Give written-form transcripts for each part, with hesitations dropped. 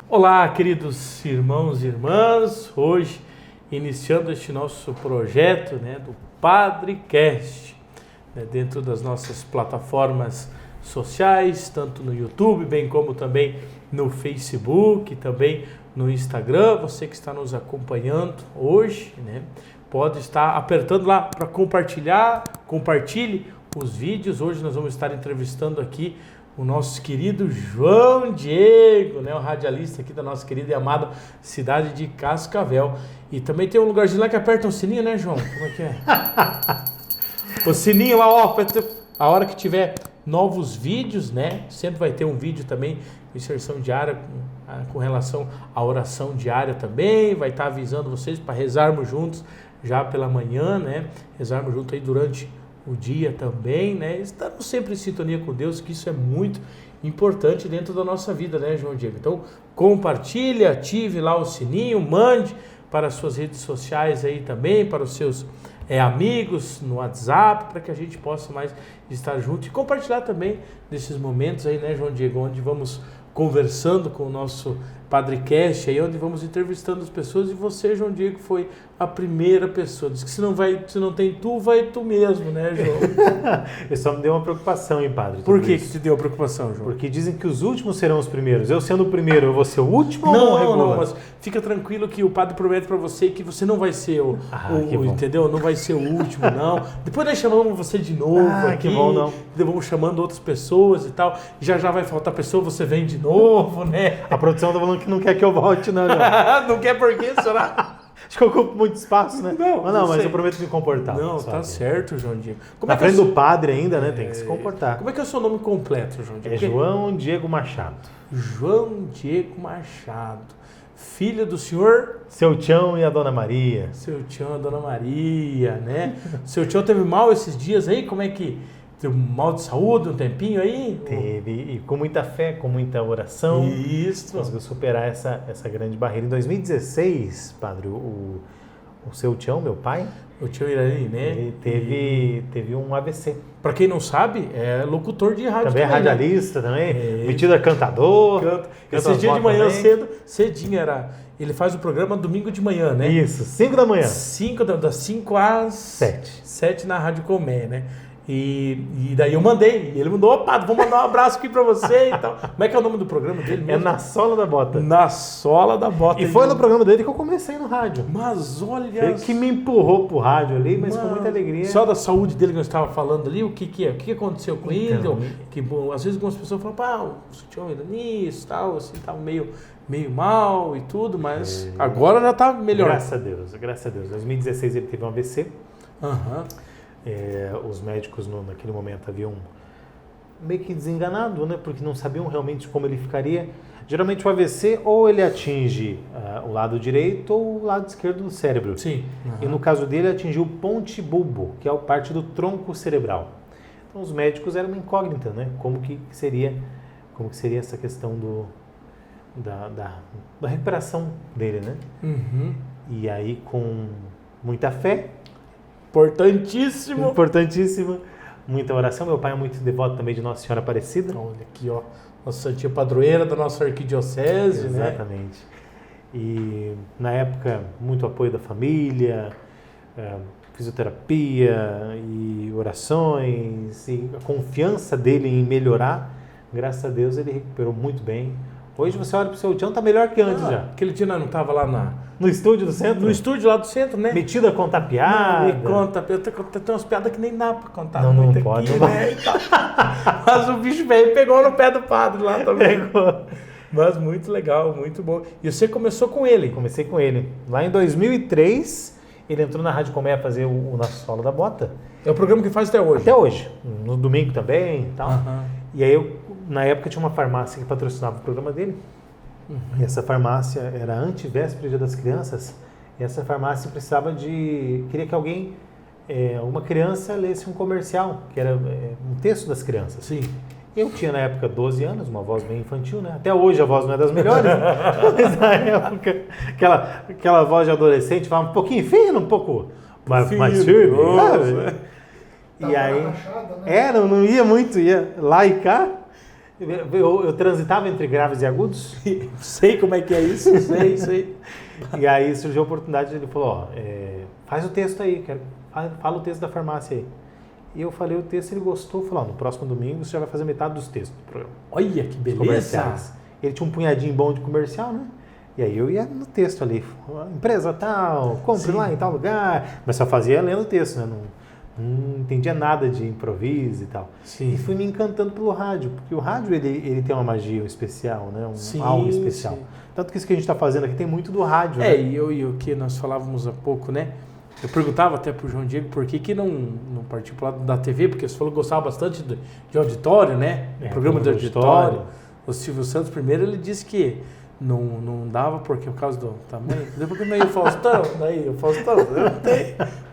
Olá, queridos irmãos e irmãs, hoje iniciando este nosso projeto, do Padrecast, dentro das nossas plataformas sociais, tanto no YouTube, bem como também no Facebook, também no Instagram. Você que está nos acompanhando hoje, pode estar apertando lá para compartilhar, compartilhe os vídeos. Hoje nós vamos estar entrevistando aqui o nosso querido João Diego, o radialista aqui da nossa querida e amada cidade de Cascavel. E também tem um lugarzinho lá que aperta um sininho, né, João? Como é que é? O sininho lá, ó, a hora que tiver novos vídeos, sempre vai ter um vídeo também, inserção diária com relação à oração diária também, vai estar avisando vocês para rezarmos juntos já pela manhã, rezarmos juntos aí durante o dia também, Estamos sempre em sintonia com Deus, que isso é muito importante dentro da nossa vida, João Diego? Então, compartilhe, ative lá o sininho, mande para as suas redes sociais aí também, para os seus amigos no WhatsApp, para que a gente possa mais estar junto e compartilhar também desses momentos aí, João Diego, onde vamos conversando com o nosso Padrecast, aí onde vamos entrevistando as pessoas, e você, João Diego, foi a primeira pessoa. Diz que se não tem tu, vai tu mesmo, João? Eu só me deu uma preocupação, hein, padre? Por que te deu a preocupação, João? Porque dizem que os últimos serão os primeiros. Eu sendo o primeiro, eu vou ser o último? Não, mas fica tranquilo que o padre promete para você que você não vai ser o entendeu? Não vai ser o último, não. Depois nós chamamos você de novo aqui. Que bom, não. Vamos chamando outras pessoas e tal. Já vai faltar pessoa, você vem de novo, A produção tá falando que não quer que eu volte, não. Não quer por quê, será? Acho que eu ocupo muito espaço, né? Mas eu prometo me comportar. Não, tá certo, João Diego. Na frente do padre ainda, tem que se comportar. Como é que é o seu nome completo, João Diego? É João Diego Machado. João Diego Machado. Filho do senhor? Seu Tião e a Dona Maria. Seu Tião e a Dona Maria, Seu Tião teve mal esses dias aí? Como é que... Teve mal de saúde um tempinho aí? Teve, e com muita fé, com muita oração. Isso. Conseguiu superar essa grande barreira. Em 2016, padre, o seu Tião, meu pai... O Tião Irani, Ele teve um AVC. Para quem não sabe, é locutor de rádio também. É radialista também, metido a cantador. Esses dias de manhã cedinho ele faz o programa domingo de manhã, Isso, 5 da manhã. Das 5 às 7 na Rádio Comé, E daí eu mandei, ele mandou, padre, vou mandar um abraço aqui pra você e tal. Como é que é o nome do programa dele mesmo? É Na Sola da Bota. Na Sola da Bota. E foi no programa dele que eu comecei no rádio. Mas olha... Ele que me empurrou pro rádio ali, mas com muita alegria. Só da saúde dele que nós estávamos falando ali, o que é? O que aconteceu com ele? Que, bom, às vezes algumas pessoas falam, o Tião era nisso, tal, assim, tava meio mal e tudo, mas agora já tá melhor. Graças a Deus. Em 2016 ele teve um AVC. Os médicos naquele momento haviam meio que desenganado, porque não sabiam realmente como ele ficaria. Geralmente o AVC ou ele atinge o lado direito ou o lado esquerdo do cérebro. Sim. E no caso dele atingiu o ponte bulbo, que é a parte do tronco cerebral. Então os médicos eram uma incógnita, como que seria essa questão da recuperação dele, E aí com muita fé, importantíssima, muita oração. Meu pai é muito devoto também de Nossa Senhora Aparecida. Olha aqui, nossa santinha padroeira da nossa arquidiocese, Exatamente. E na época, muito apoio da família, fisioterapia e orações, e a confiança dele em melhorar. Graças a Deus ele recuperou muito bem. Hoje você olha pro seu Tião, tá melhor que antes já. Aquele dia nós não tava lá no estúdio do centro? No estúdio lá do centro, Metido a contar piada. Tem umas piadas que nem dá pra contar. Não pode. Aqui, Mas o bicho veio e pegou no pé do padre lá também. Pegou. Mas muito legal, muito bom. E você começou com ele? Comecei com ele. Lá em 2003, ele entrou na Rádio Comé a fazer o Na Sola da Bota. É o programa que faz até hoje? Até hoje. No domingo também e tal. E aí na época tinha uma farmácia que patrocinava o programa dele. E essa farmácia era antivéspera Dia das Crianças. E essa farmácia precisava queria que alguém, uma criança lesse um comercial, que era um texto das crianças. Sim. Eu tinha na época 12 anos, uma voz bem infantil, né? Até hoje a voz não é das melhores, mas na época, aquela voz de adolescente falava um pouquinho fino, um pouco mais firme. E aí, rachada, né? Não ia muito, ia lá e cá. Eu transitava entre graves e agudos. Sei como é que é isso, sei. E aí surgiu a oportunidade, ele falou, faz o texto aí, fala o texto da farmácia aí. E eu falei o texto, ele gostou, falou, no próximo domingo você já vai fazer metade dos textos do programa. Olha que beleza! Ele tinha um punhadinho bom de comercial, né? E aí eu ia no texto ali, empresa tal, compre lá em tal lugar, mas só fazia lendo o texto, né? Não entendia nada de improviso e tal. Sim. E fui me encantando pelo rádio, porque o rádio ele tem uma magia especial, né? Algo especial. Sim. Tanto que isso que a gente está fazendo aqui tem muito do rádio. Né? E o que nós falávamos há pouco, né? Eu perguntava até pro João Diego por que não partiu pro lado da TV, porque você falou que gostava bastante de auditório, né? Programa de auditório. O Silvio Santos, primeiro, ele disse que não dava por causa do tamanho. Depois que meio Faustão, daí o Faustão,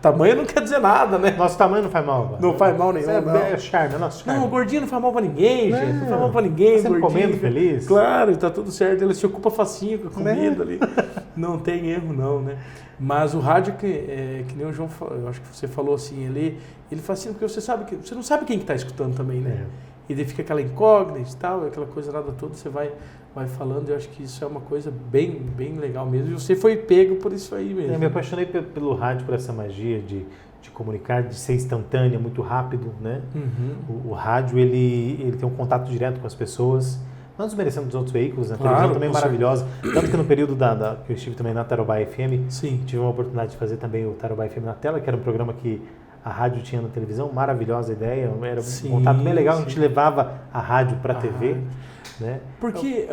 tamanho não quer dizer nada, né? Nosso tamanho não faz mal. Não faz mal nenhum. É charme, é nosso charme. Não, o gordinho não faz mal pra ninguém, gente. Não faz mal pra ninguém, sempre comendo feliz. Claro, tá tudo certo. Ele se ocupa facinho com a comida ali. Não tem erro não, né? Mas o rádio, que nem o João, eu acho que você falou assim, ele fascina porque você não sabe quem que tá escutando também, né? E daí fica aquela incógnita e tal, aquela coisa nada toda, você vai falando, eu acho que isso é uma coisa bem, bem legal mesmo. E você foi pego por isso aí mesmo. Eu me apaixonei pelo rádio, por essa magia de comunicar, de ser instantânea, muito rápido, né? Uhum. O rádio, ele tem um contato direto com as pessoas, não desmerecendo dos outros veículos, né? A televisão também é maravilhosa. Tanto que no período que eu estive também na Tarobá FM, tive uma oportunidade de fazer também o Tarobá FM na tela, que era um programa que a rádio tinha na televisão, maravilhosa ideia, era um contato bem legal, a gente levava a rádio para a TV. Né? Porque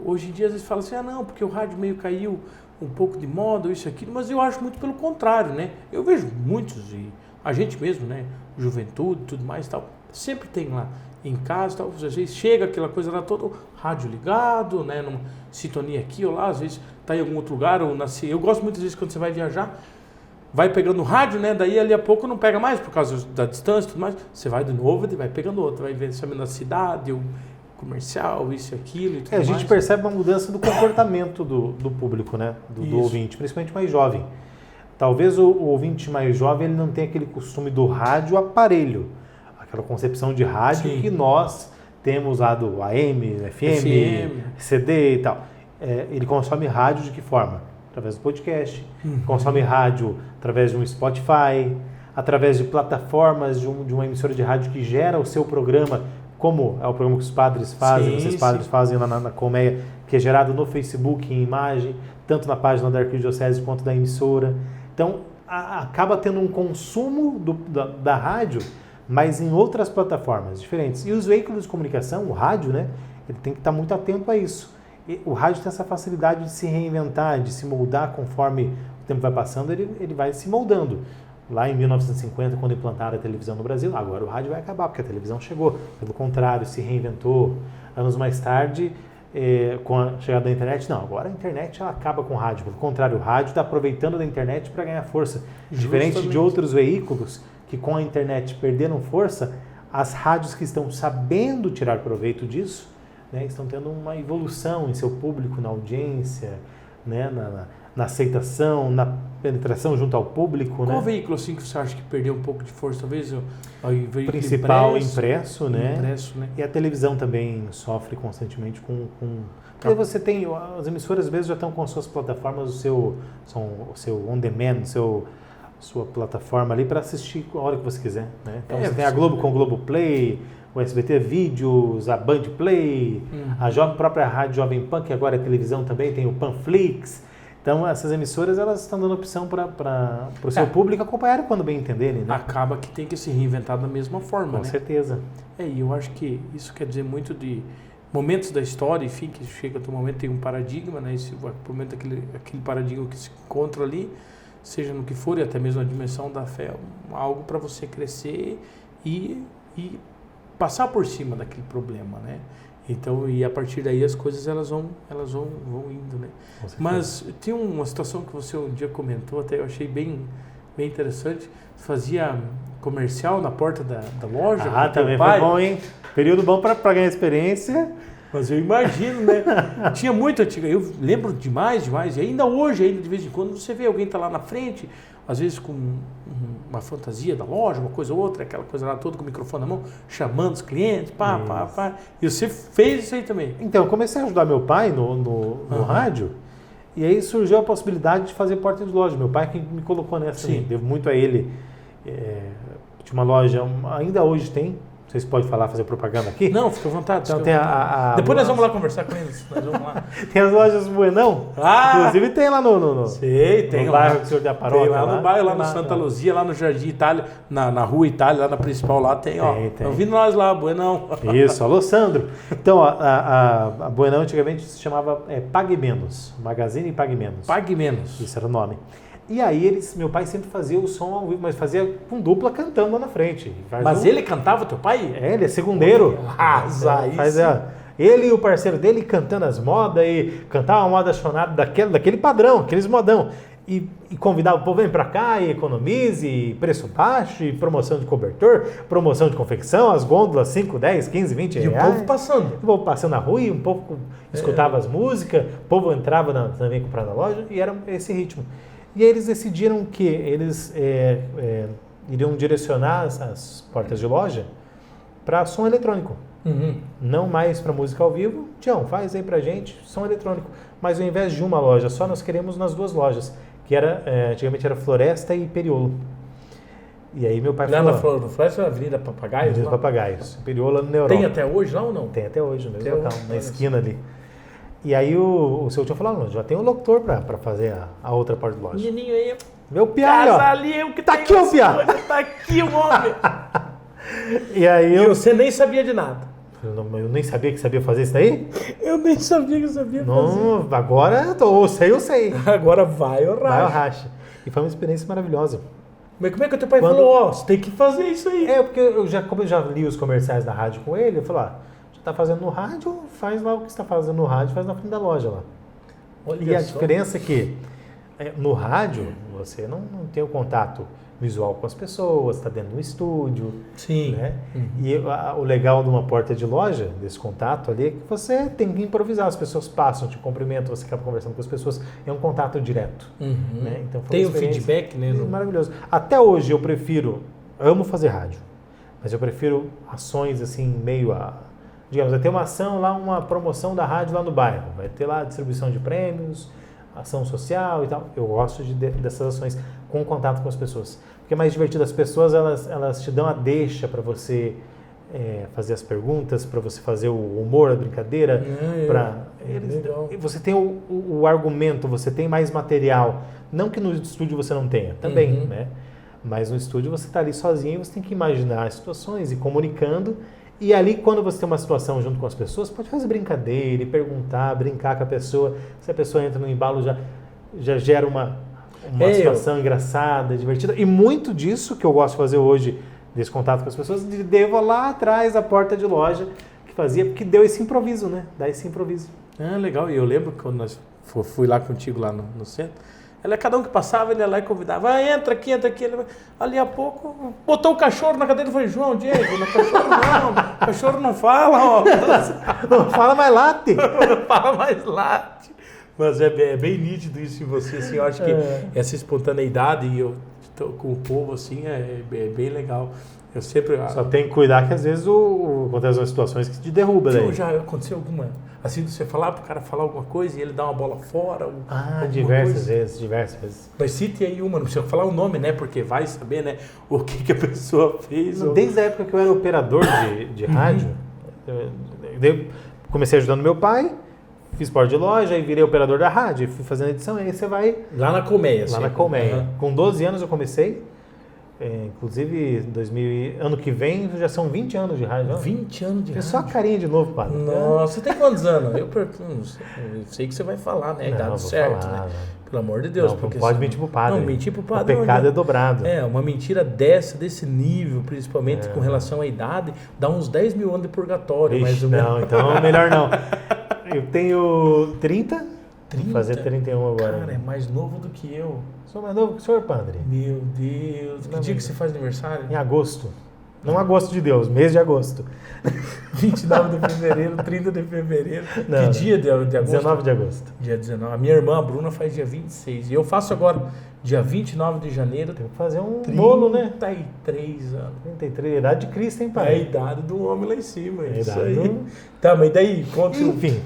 hoje em dia às vezes fala assim, não, porque o rádio meio caiu um pouco de moda, isso e aquilo, mas eu acho muito pelo contrário, né? Eu vejo muitos, e a gente mesmo, né? Juventude, tudo mais e tal, sempre tem lá em casa, tal, às vezes chega aquela coisa lá toda, rádio ligado, né? Numa sintonia aqui ou lá, às vezes tá em algum outro lugar, ou nasce. Eu gosto muitas vezes quando você vai viajar, vai pegando rádio, né? Daí ali a pouco não pega mais por causa da distância e tudo mais. Você vai de novo e vai pegando outro, vai ver sabendo a cidade, o comercial, isso e aquilo e tudo mais. A gente percebe uma mudança do comportamento do público, né? Do ouvinte, principalmente mais jovem. Talvez o ouvinte mais jovem ele não tenha aquele costume do rádio aparelho, aquela concepção de rádio que nós temos lá do AM, FM, CD e tal. Ele consome rádio de que forma? Através do podcast, consome rádio através de um Spotify, através de plataformas de uma emissora de rádio que gera o seu programa, como é o programa que os padres fazem, vocês padres fazem lá na Colmeia, que é gerado no Facebook em imagem, tanto na página da Arquidiocese quanto da emissora. Então, acaba tendo um consumo da rádio, mas em outras plataformas diferentes. E os veículos de comunicação, o rádio, né, ele tem que estar muito atento a isso. E o rádio tem essa facilidade de se reinventar, de se moldar conforme o tempo vai passando, ele vai se moldando. Lá em 1950, quando implantaram a televisão no Brasil, agora o rádio vai acabar, porque a televisão chegou. Pelo contrário, se reinventou. Anos mais tarde, com a chegada da internet, não, agora a internet ela acaba com o rádio. Pelo contrário, o rádio está aproveitando da internet para ganhar força. Diferente de outros veículos que com a internet perderam força, as rádios que estão sabendo tirar proveito disso, né, estão tendo uma evolução em seu público, na audiência, né, na aceitação, na penetração junto ao público. Qual veículo assim que você acha que perdeu um pouco de força? Talvez o veículo principal impresso, né? Impresso, né? E a televisão também sofre constantemente com... Porque você tem, as emissoras às vezes já estão com suas plataformas, o seu on-demand, sua plataforma ali para assistir a hora que você quiser, né? Então você tem a Globo com o Globoplay, o SBT Vídeos, a Band Play, a própria Rádio Jovem Pan, que agora é televisão também, tem o Panflix. Então essas emissoras elas estão dando opção para o seu público acompanhar quando bem entenderem, né? Acaba que tem que se reinventar da mesma forma, com né? certeza. E eu acho que isso quer dizer muito de momentos da história, enfim, que chega a um momento tem um paradigma, né? Esse momento aquele paradigma que se encontra ali, seja no que for, e até mesmo a dimensão da fé, algo para você crescer e passar por cima daquele problema, né? Então, e a partir daí as coisas elas vão indo, né? Mas tem uma situação que você um dia comentou, até eu achei bem interessante, fazia comercial na porta da loja. Ah, também foi bom, hein? Período bom para ganhar experiência. Mas eu imagino, né? Tinha muito antiga, eu lembro demais, e ainda hoje, de vez em quando, você vê alguém tá lá na frente, às vezes com uma fantasia da loja, uma coisa ou outra, aquela coisa lá toda com o microfone na mão, chamando os clientes, pá. E você fez isso aí também? Então, eu comecei a ajudar meu pai no rádio, e aí surgiu a possibilidade de fazer porta de loja. Meu pai que me colocou nessa também. Devo muito a ele. Tinha uma loja, ainda hoje tem. Vocês podem falar, fazer propaganda aqui? Não, fica à vontade. Então, tem depois nós vamos lá conversar com eles. Nós vamos lá. Tem as lojas Buenão. Inclusive tem lá no tem no bairro que o senhor da paróquia. Tem lá no bairro, lá no Santa Luzia, lá no Jardim Itália, na Rua Itália, lá na principal, lá tem, ó. Estão vindo nós lá, Buenão. Isso, alô, Sandro. Então, a Buenão antigamente se chamava Pague Menos, Magazine Pague Menos. Pague Menos. Isso era o nome. E aí meu pai sempre fazia o som ao vivo, mas fazia com dupla cantando lá na frente. Mas ele cantava, teu pai? Ele é segundeiro. Ele e o parceiro dele cantando as modas e cantava uma moda chonada daquele padrão, aqueles modão. E convidava o povo, vem pra cá e economize, e preço baixo, e promoção de cobertor, promoção de confecção, as gôndolas 5, 10, 15, 20 reais. E o povo passando. O povo passando na rua, e um povo escutava as músicas, o povo entrava também comprar na loja, e era esse ritmo. E aí eles decidiram que eles iriam direcionar as portas de loja para som eletrônico. Não mais para música ao vivo. Tião, faz aí pra gente som eletrônico. Mas ao invés de uma loja só, nós queremos nas duas lojas, que antigamente era Floresta e Periolo. E aí meu pai falou... Lá na Floresta é Avenida Papagaios? Avenida Papagaios. Periolo na Europa. Tem até hoje lá ou não? Tem até hoje, no mesmo local, na esquina ali. E aí o seu tio falou, não, já tem um locutor para fazer a outra parte da loja. Menino aí. Meu piá, ali, o que tá aqui o piá. Tá aqui o homem. E aí você nem sabia de nada. Eu nem sabia que sabia fazer isso daí? Eu nem sabia que sabia fazer. Não, agora eu sei. Agora vai o racha. Vai o racha. E foi uma experiência maravilhosa. Mas como é que o teu pai falou, você tem que fazer isso aí? Porque como eu já li os comerciais da rádio com ele, eu falei, tá fazendo no rádio, faz lá o que você está fazendo no rádio, faz na frente da loja lá. Olha a diferença é que no rádio você não tem o contato visual com as pessoas, está dentro do estúdio. Sim. Né? E o legal de uma porta de loja, desse contato ali, é que você tem que improvisar. As pessoas passam, te cumprimentam, você acaba conversando com as pessoas. É um contato direto. Né? Então, foi tem o feedback, né? Maravilhoso. Até hoje eu amo fazer rádio, mas eu prefiro ações assim, digamos, vai ter uma ação lá, uma promoção da rádio lá no bairro, vai ter lá distribuição de prêmios, ação social e tal. Eu gosto dessas ações com contato com as pessoas, porque é mais divertido. As pessoas, elas te dão a deixa para você fazer as perguntas, para você fazer o humor, a brincadeira, você tem o argumento, você tem mais material, não que no estúdio você não tenha, também, né? Mas no estúdio você está ali sozinho e você tem que imaginar as situações e comunicando. E ali, quando você tem uma situação junto com as pessoas, pode fazer brincadeira e brincar com a pessoa. Se a pessoa entra no embalo, já gera uma situação engraçada, divertida. E muito disso que eu gosto de fazer hoje, desse contato com as pessoas, devo lá atrás da porta de loja que fazia, porque deu esse improviso, né? Dá esse improviso. Legal. E eu lembro que quando nós fui lá contigo lá no centro, cada um que passava, ele ia lá e convidava, entra aqui. Ali a pouco, botou o cachorro na cadeira e falou, João, Diego, o cachorro não fala, ó. Não fala mais late. Não fala mais late. Mas é bem nítido isso em você, assim, eu acho que essa espontaneidade e eu com o povo, assim, é bem legal. Eu sempre... Só tem que cuidar que às vezes acontecem umas situações que te derrubam daí. Já aconteceu alguma... Assim, você falar pro cara falar alguma coisa e ele dá uma bola fora? Diversas vezes. Mas cite aí uma, não precisa falar o nome, né? Porque vai saber, né? O que a pessoa fez. Desde a época que eu era operador de rádio, eu comecei ajudando meu pai, fiz porta de loja, aí virei operador da rádio, fui fazendo edição, aí você vai... Lá na Colmeia. Lá na Colmeia. Com 12 anos eu comecei. Inclusive, ano que vem já são 20 anos de rádio. 20 anos de rádio? Só a carinha de novo, padre. Nossa, você tem quantos anos? Eu sei que você vai falar, né? A idade certa, né? Pelo amor de Deus. Não pode mentir pro padre. Não, mentir pro padre. O pecado é dobrado. Uma mentira desse nível, principalmente com relação à idade, dá uns 10 mil anos de purgatório. Mais ou menos. Não, então melhor não. Eu tenho 30. Vou fazer 31 agora. Cara, é mais novo do que eu. Sou mais novo que o senhor, padre. Meu Deus. Que dia que você faz aniversário? Em agosto. Não agosto de Deus, mês de agosto. 29 de fevereiro, 30 de fevereiro. Não, que dia de agosto? 19 de agosto. Dia 19. A minha irmã, a Bruna, faz dia 26. E eu faço agora, dia 29 de janeiro. Tem que fazer um bolo, né? 33 anos. 33, a idade de Cristo, hein, pai? É a idade do homem lá em cima. É isso aí. Tá, mas daí, conta. Enfim,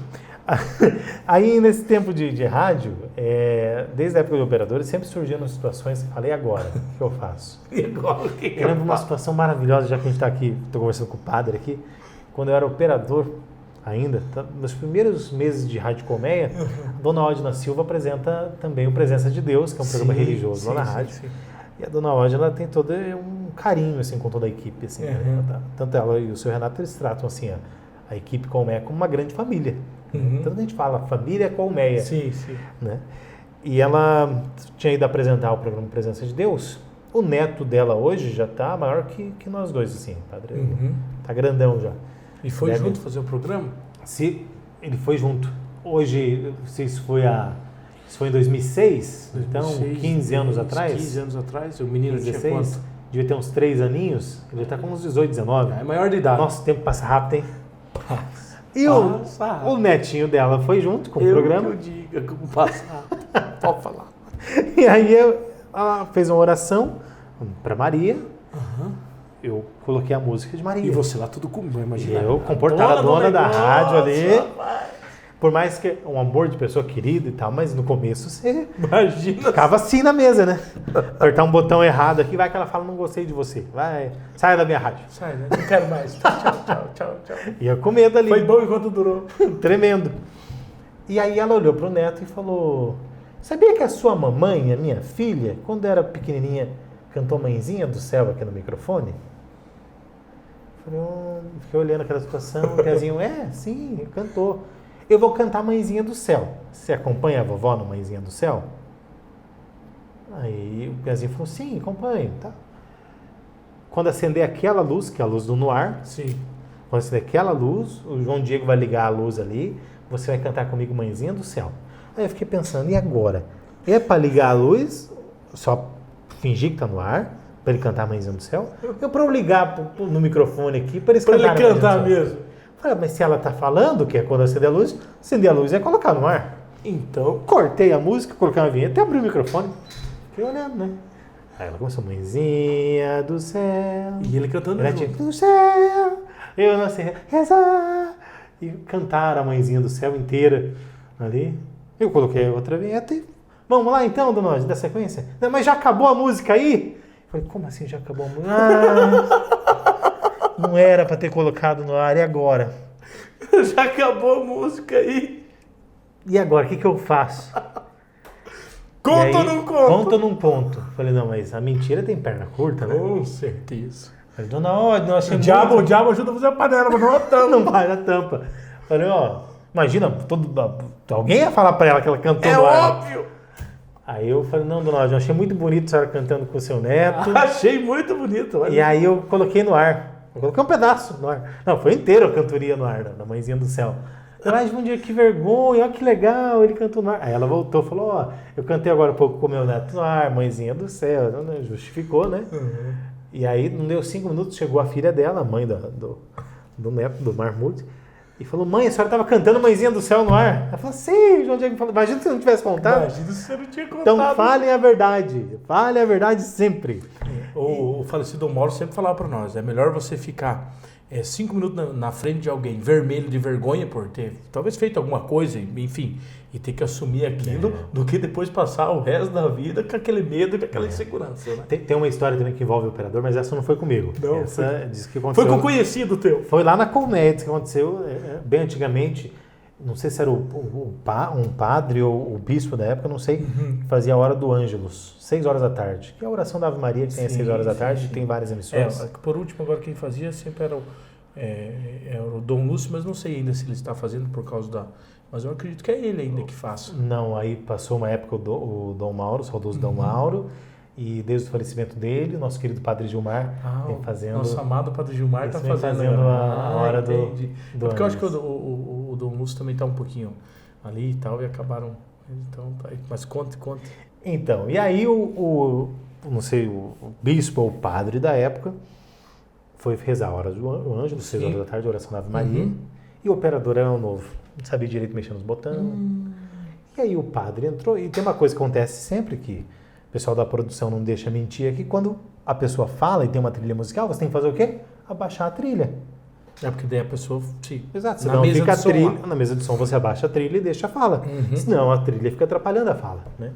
aí nesse tempo de rádio, desde a época do operador, sempre surgiram situações que falei, agora, o que eu faço? E agora, o que Eu lembro uma situação maravilhosa, já que a gente está aqui, estou conversando com o padre aqui, quando eu era operador ainda, nos primeiros meses de Rádio Colmeia, a dona Odina Silva apresenta também o Presença de Deus, que é um programa religioso lá na rádio. Sim. E a dona Odina tem todo um carinho assim, com toda a equipe. Assim, né? Tanto ela e o seu Renato, eles tratam assim, a equipe Colmeia como uma grande família. Tanto a gente fala, família Colmeia. Sim, sim. Né? E ela tinha ido apresentar o programa Presença de Deus. O neto dela hoje já está maior que nós dois, assim, padre. Tá grandão já. E foi junto fazer o programa? Se ele foi junto. Hoje, não sei se foi em 2006, então 15 anos atrás. 15 anos atrás, o menino 16, tinha quanto? devia ter uns 3 aninhos, ele já está com uns 18, 19. É maior de idade. Nossa, o tempo passa rápido, hein? E o netinho dela foi junto com o programa. Eu diga como passa rápido. Pode falar. E aí ela fez uma oração para Maria. Eu coloquei a música de Maria. E você lá tudo com... Imagina. Eu, comportado, a dona da rádio ali. Por mais que um amor de pessoa querida e tal, mas no começo você ficava assim na mesa, né? Apertar um botão errado aqui, vai que ela fala, não gostei de você. Vai, saia da minha rádio. Sai, né? Não quero mais. Tchau. Ia com medo ali. Foi bom enquanto durou. Tremendo. E aí ela olhou pro neto e falou, sabia que a sua mamãe, a minha filha, quando era pequenininha, cantou Mãezinha do Céu aqui no microfone? Fiquei olhando aquela situação, o Pezinho, sim, cantou. Eu vou cantar Mãezinha do Céu. Você acompanha a vovó no Mãezinha do Céu? Aí o Pezinho falou, sim, acompanho. Tá. Quando acender aquela luz, que é a luz do Noir, sim. Quando acender aquela luz, o João Diego vai ligar a luz ali, você vai cantar comigo Mãezinha do Céu. Aí eu fiquei pensando, e agora? É para ligar a luz, só fingir que tá no ar, para ele cantar Mãezinha do Céu? Ou para eu ligar no microfone aqui para eles cantarem? Para ele cantar mesmo. Falei, mas se ela tá falando que é quando acender a luz é colocar no ar. Então, cortei a música, coloquei uma vinheta e abri o microfone. Fiquei olhando, né? Aí ela começou, Mãezinha do Céu. E ele cantando junto. Do céu, eu não sei rezar. E cantaram a Mãezinha do Céu inteira ali. Eu coloquei outra vinheta e... Vamos lá então, dona Odina, da sequência? Não, mas já acabou a música aí? Falei, como assim já acabou a música? Não era para ter colocado no ar, e agora? Já acabou a música aí. E agora, o que eu faço? Conta ou não conta? Conta ou não conto? Falei, não, mas a mentira tem perna curta, né? Com certeza. Falei, dona Odina, nós o diabo ajuda a fazer a panela, mas não a tampa. Não vai na tampa. Falei, imagina, alguém ia falar para ela que ela cantou no ar. É óbvio. Aí eu falei, não, dona Odina, achei muito bonito a senhora cantando com o seu neto. Achei muito bonito. Olha. E aí eu coloquei no ar. Eu coloquei um pedaço no ar. Não, foi inteiro a cantoria no ar, da Mãezinha do Céu. Mas um dia, que vergonha, olha que legal, ele cantou no ar. Aí ela voltou, falou, eu cantei agora um pouco com o meu neto no ar, Mãezinha do Céu. Justificou, né? E aí, não deu 5 minutos, chegou a filha dela, a mãe do neto, do Marmute, e falou, mãe, a senhora estava cantando Mãezinha do Céu no ar? Ela falou, sim, João Diego falou, imagina se você não tivesse contado. Imagina se você não tinha contado. Então falem a verdade sempre. O falecido Mauro sempre falava para nós, é melhor você ficar 5 minutos na frente de alguém vermelho de vergonha por ter talvez feito alguma coisa, enfim, e ter que assumir aquilo, do que depois passar o resto da vida com aquele medo, com aquela insegurança. Né? Tem uma história também que envolve o operador, mas essa não foi comigo. Não, essa diz que aconteceu. Foi com conhecido teu. Foi lá na Colmeia, que aconteceu bem antigamente. Não sei se era um padre ou o bispo da época, não sei, que fazia a hora do Ângelus, 6 horas da tarde. Que é a oração da Ave Maria, que tem às 6 horas da tarde, tem várias emissoras. Por último, agora quem fazia sempre era o Dom Lúcio, mas não sei ainda se ele está fazendo por causa da... Mas eu acredito que é ele ainda que faça. Não, aí passou uma época o Dom Mauro, o saudoso Dom Mauro, e desde o falecimento dele, o nosso querido Padre Gilmar vem fazendo... Nosso amado Padre Gilmar está fazendo a hora do porque eu acho que o Dom Lúcio também está um pouquinho ali e tal, e acabaram... Então, mas conte. Então, e aí não sei, o bispo ou o padre da época foi rezar a hora do Ângelo, 6 horas da tarde, a oração da Ave Maria, e o operador era novo, não sabia direito mexer nos botões. E aí o padre entrou, e tem uma coisa que acontece sempre que o pessoal da produção não deixa mentir aqui, quando a pessoa fala e tem uma trilha musical, você tem que fazer o quê? Abaixar a trilha. É porque daí a pessoa... Sim. Exato, senão fica a trilha, na mesa de som você abaixa a trilha e deixa a fala. Senão a trilha fica atrapalhando a fala, né?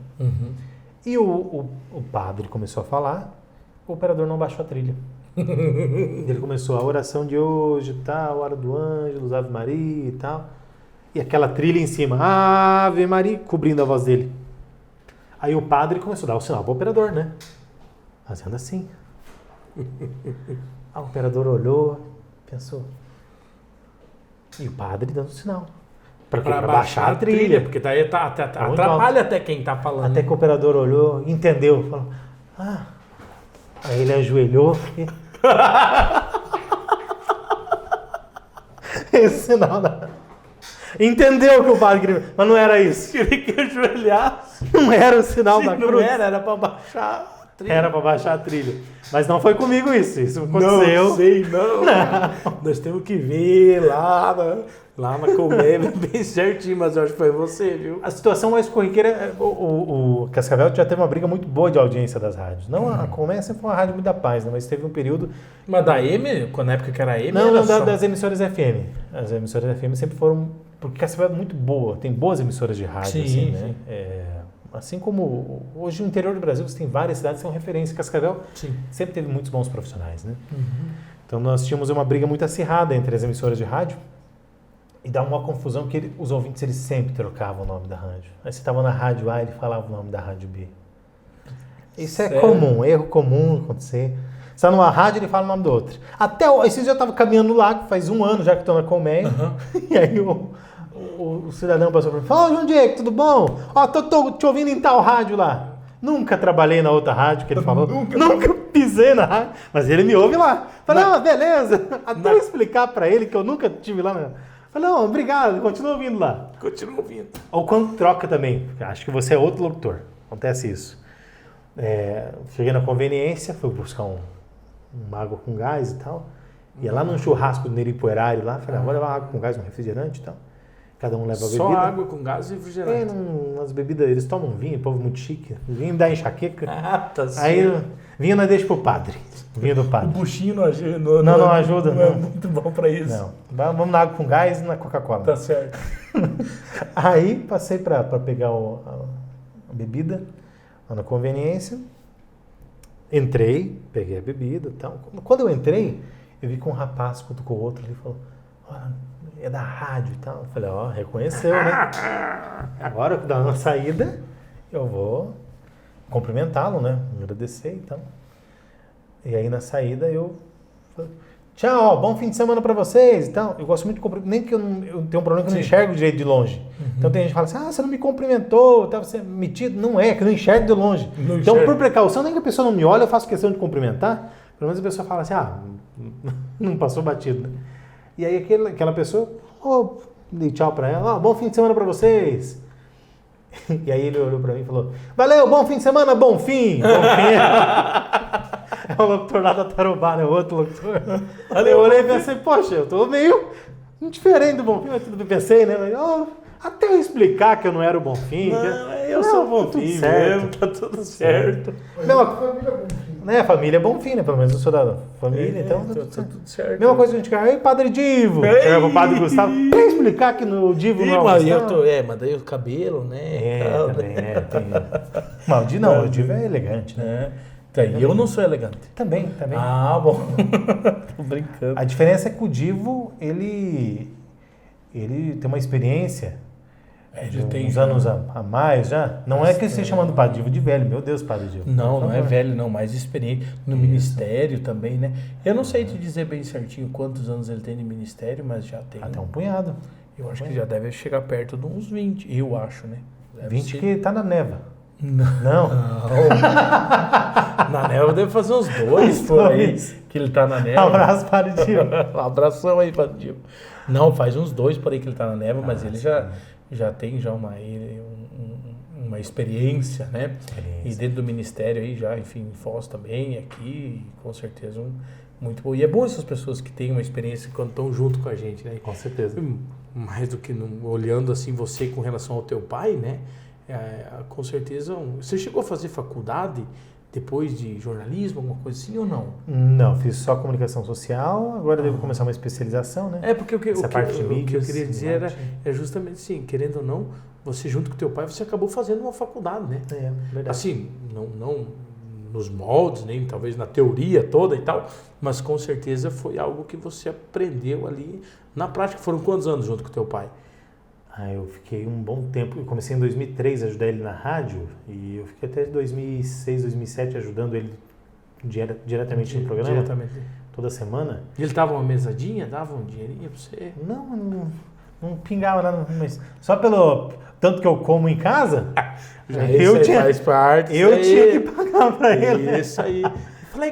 E o padre começou a falar, o operador não baixou a trilha. Ele começou a oração de hoje, tal, hora do Ângelus, Ave Maria e tal. E aquela trilha em cima, Ave Maria, cobrindo a voz dele. Aí o padre começou a dar o sinal para o operador, né? Fazendo assim. O operador olhou, pensou. E o padre dando o sinal. Para baixar a trilha. Porque daí atrapalha até quem tá falando. Até que o operador olhou, entendeu. Falou, Aí ele ajoelhou. Esse sinal entendeu que o padre queria, mas não era isso. Queria que ajoelhasse. Não era o sinal da cruz. Não era para baixar a trilha. Era para baixar a trilha. Mas não foi comigo isso aconteceu. Não sei, não. Nós temos que ver lá na colmeia bem certinho, mas eu acho que foi você, viu? A situação mais corriqueira, o Cascavel já teve uma briga muito boa de audiência das rádios. Não, a Colmeia sempre foi uma rádio muito da paz, né? Mas teve um período... Mas da M, na época que era M? Não, das emissoras FM. As emissoras FM sempre foram... Porque Cascavel é muito boa, tem boas emissoras de rádio, assim, né? Assim como hoje no interior do Brasil você tem várias cidades que são referência. Cascavel sempre teve muitos bons profissionais, né? Então nós tínhamos uma briga muito acirrada entre as emissoras de rádio. E dá uma confusão que os ouvintes eles sempre trocavam o nome da rádio. Aí você estava na rádio A e ele falava o nome da rádio B. Isso é comum, erro comum acontecer. Você está numa rádio e ele fala o nome do outro. Até esses dias eu estava caminhando no lago, faz um ano já que estou na Colmeia. E aí o cidadão passou por mim, fala, João Diego, tudo bom? Tô te ouvindo em tal rádio lá. Nunca trabalhei na outra rádio que ele falou. Nunca pisei na rádio. Mas ele me ouve lá. Falei, beleza. Até eu explicar para ele que eu nunca estive lá na... Falei, não, obrigado, continua ouvindo lá. Continua ouvindo. Ou quando troca também, acho que você é outro locutor, acontece isso. Cheguei na conveniência, fui buscar uma água com gás e tal, ia lá num churrasco do Neripoerário lá, falei, vou levar água com gás, um refrigerante e tal. Cada um leva a bebida. Só água com gás e refrigerante. Umas bebidas, eles tomam vinho, povo muito chique, vinho dá enxaqueca. Tá Aí vinho não deixa pro padre. Vinho do padre. O buchinho não ajuda. Não ajuda. Não é muito bom pra isso. Não. Vamos na água com gás e na Coca-Cola. Tá certo. Aí passei pra pegar a bebida lá na conveniência. Entrei, peguei a bebida e tal. Quando eu entrei, eu vi que um rapaz cutucou o outro ali e falou, é da rádio e tal. Eu falei, reconheceu, né? Agora, na saída, eu vou cumprimentá-lo, né? Agradecer e tal. E aí na saída eu falei, tchau, bom fim de semana pra vocês e tal. Eu gosto muito de cumprimentar, nem que eu tenho um problema que eu não enxergo direito de longe. Então tem gente que fala assim, você não me cumprimentou, você é metido. Não é, que eu não enxergo de longe. Então por precaução, nem que a pessoa não me olhe, eu faço questão de cumprimentar. Pelo menos a pessoa fala assim, não passou batido, né? E aí aquela pessoa, dei tchau pra ela, bom fim de semana pra vocês. E aí ele olhou pra mim e falou, valeu, bom fim de semana, bom fim. É o locutor lá da Tarobá, né? O outro locutor. Eu olhei e pensei, poxa, eu tô meio indiferente do Bonfim, mas tudo bem, pensei, né? Mas, até eu explicar que eu não era o Bonfim. Eu sou o Bonfim mesmo, tá tudo certo. A família é Bonfim, né? Pelo menos eu sou da família, então tá tudo certo. Mesma coisa que a gente quer, Padre Divo. Chegava o Padre Gustavo, quer explicar que no Divo não é o mas daí o cabelo, né? Também, Mas o Divo não, o Divo é elegante, né? E eu não sou elegante. Também. Bom. Tô brincando. A diferença é que o Divo, ele tem uma experiência de uns anos a mais já. Não é que você chamando o Padre Divo de velho. Meu Deus, Padre Divo. Não é velho, não. Mais experiente. No ministério também, né? Eu não sei te dizer bem certinho quantos anos ele tem no ministério, mas já tem. Até um punhado. Eu acho que já deve chegar perto de uns 20. Eu acho, né? 20 que tá na neva. Não. Na neva deve fazer uns 2 por aí que ele tá na neva. Abraço, Padre Divo. Um abração aí, Padre Divo. Não, faz uns 2 por aí que ele tá na neva, mas ele já tem uma experiência, né? E dentro do ministério aí já, enfim, em Foz também, aqui, com certeza muito bom. E é bom essas pessoas que têm uma experiência quando estão junto com a gente, né? Com certeza. Mais do que olhando assim você com relação ao teu pai, né? com certeza... Você chegou a fazer faculdade depois de jornalismo, alguma coisa assim, ou não? Não, fiz só comunicação social, agora devo começar uma especialização, né? Porque o que eu queria dizer é justamente assim, querendo ou não, você junto com teu pai, você acabou fazendo uma faculdade, né? Verdade. Assim, não nos moldes, nem talvez na teoria toda e tal, mas com certeza foi algo que você aprendeu ali na prática. Foram quantos anos junto com teu pai? Eu fiquei um bom tempo, eu comecei em 2003 a ajudar ele na rádio e eu fiquei até 2006, 2007 ajudando ele diretamente no programa, toda semana. E ele dava uma mesadinha, dava um dinheirinho pra você? Não pingava nada, mas só pelo tanto que eu como em casa, faz parte. Eu tinha que pagar pra ele. Isso aí.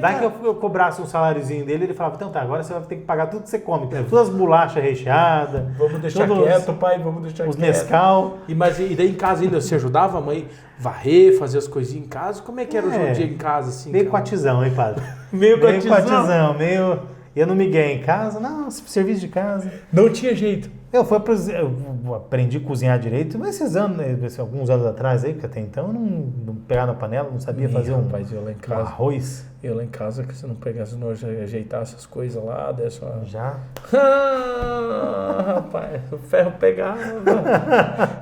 Daí que eu cobrasse um saláriozinho dele, ele falava, então tá, agora você vai ter que pagar tudo que você come. Todas as bolachas recheadas. Vamos deixar quieto, pai, vamos deixar os quieto. Os Nescau. E daí em casa ainda, você ajudava a mãe varrer, fazer as coisinhas em casa? Como é que era o dia em casa? Assim, meio quatizão, hein, padre? meio quatizão, ia no Miguel em casa, serviço de casa. Não tinha jeito. Eu aprendi a cozinhar direito, mas alguns anos atrás aí, porque até então eu não pegava na panela, não sabia fazer um arroz. Eu lá em casa, que você não pegasse, não ajeitasse essas coisas lá, desse uma... Já? Rapaz, o ferro pegava.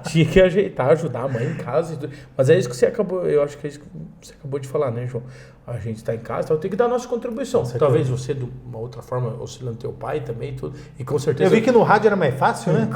Tinha que ajeitar, ajudar a mãe em casa. Mas é isso que você acabou, eu acho que é isso que você acabou de falar, né, João? A gente está em casa, então tem que dar a nossa contribuição. Talvez você, de uma outra forma, auxiliando teu pai também, tudo. E com certeza... Eu vi que no rádio era mais fácil, né?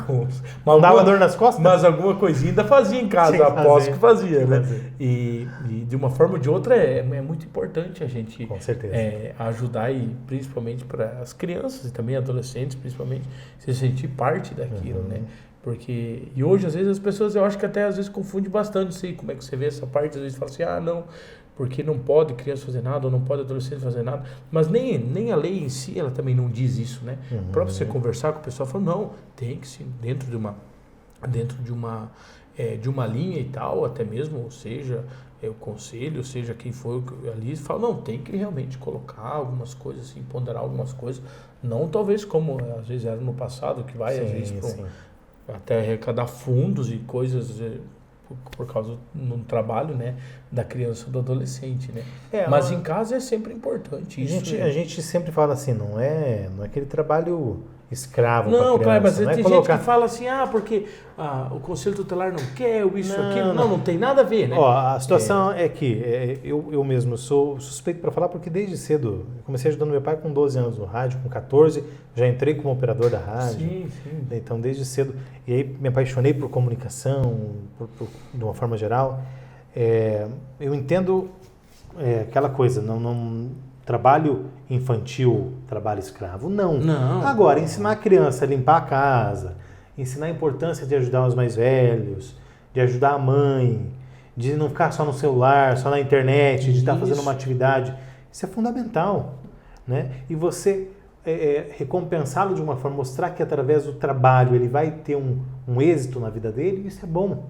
Não dava dor nas costas? Mas alguma coisinha ainda fazia em casa, aposto que fazia, né? E de uma forma ou de outra é muito importante a gente com certeza. Ajudar, e principalmente para as crianças e também adolescentes, principalmente, se sentir parte daquilo, né? Porque, e hoje, às vezes, as pessoas, eu acho que até às vezes confundem bastante, sei como é que você vê essa parte, às vezes fala assim, não, porque não pode criança fazer nada, ou não pode adolescente fazer nada, mas nem a lei em si, ela também não diz isso, né? Para você conversar com o pessoal, fala, não, tem que sim, dentro de uma linha e tal, até mesmo, ou seja, o conselho, seja quem for ali, fala, não, tem que realmente colocar algumas coisas, assim, ponderar algumas coisas, não talvez como às vezes era no passado, que vai às vezes até arrecadar fundos e coisas por causa do trabalho, né, da criança ou do adolescente, né? Mas em casa é sempre importante isso. A gente sempre fala assim, não é aquele trabalho escravo para criança. Claro, mas não tem gente que fala assim, porque o Conselho Tutelar não quer, aquilo. Não tem nada a ver, né? A situação é que eu mesmo sou suspeito para falar, porque desde cedo, eu comecei ajudando meu pai com 12 anos no rádio, com 14, já entrei como operador da rádio. Sim. Então, desde cedo. E aí me apaixonei por comunicação, de uma forma geral. Eu entendo aquela coisa, não trabalho infantil, trabalho escravo, não. Agora, ensinar a criança a limpar a casa, ensinar a importância de ajudar os mais velhos, de ajudar a mãe, de não ficar só no celular, só na internet, de estar fazendo uma atividade, isso é fundamental, né? E você recompensá-lo de uma forma, mostrar que através do trabalho ele vai ter um êxito na vida dele, isso é bom.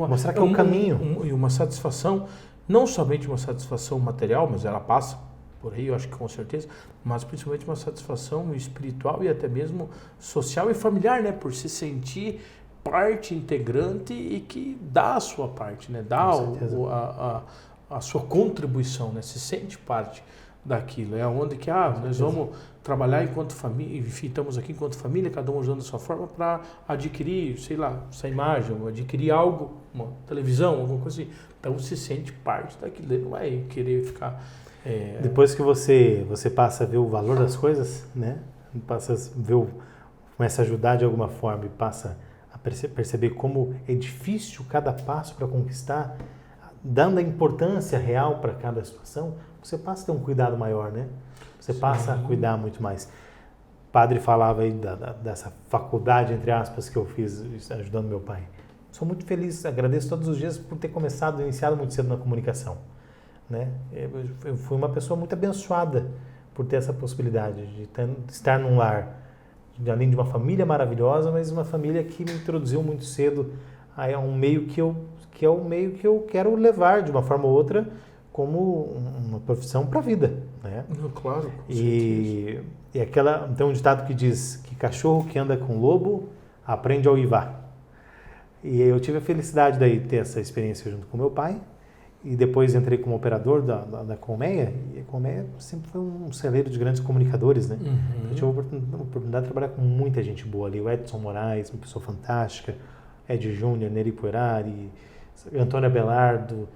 Mostrar que é um caminho. E uma satisfação, não somente uma satisfação material, mas ela passa por aí, eu acho que com certeza, mas principalmente uma satisfação espiritual e até mesmo social e familiar, né? Por se sentir parte integrante e que dá a sua parte, né? Dá a sua contribuição, né? Se sente parte daquilo. É onde que nós vamos trabalhar enquanto família, enfim, estamos aqui enquanto família, cada um usando a sua forma para adquirir, sei lá, essa imagem, ou adquirir algo, uma televisão, alguma coisa assim. Então se sente parte daquilo, ele não vai querer ficar... Depois que você passa a ver o valor das coisas, né? Começa a ajudar de alguma forma e passa a perceber como é difícil cada passo para conquistar, dando a importância real para cada situação, você passa a ter um cuidado maior, né? Você passa a cuidar muito mais. O padre falava aí dessa faculdade, entre aspas, que eu fiz ajudando meu pai. Sou muito feliz, agradeço todos os dias por ter iniciado muito cedo na comunicação. Né? Eu fui uma pessoa muito abençoada por ter essa possibilidade de estar num lar, além de uma família maravilhosa, mas uma família que me introduziu muito cedo a um meio que é o meio que eu quero levar de uma forma ou outra como uma profissão para a vida, né? Claro. E tem um ditado que diz que cachorro que anda com lobo aprende a uivar. E eu tive a felicidade daí de ter essa experiência junto com meu pai. E depois entrei como operador da Colmeia. E a Colmeia sempre foi um celeiro de grandes comunicadores, né? Uhum. Eu tive a oportunidade de trabalhar com muita gente boa ali. O Edson Moraes, uma pessoa fantástica. Ed Júnior, Neri Puerari, Antônio Abelardo.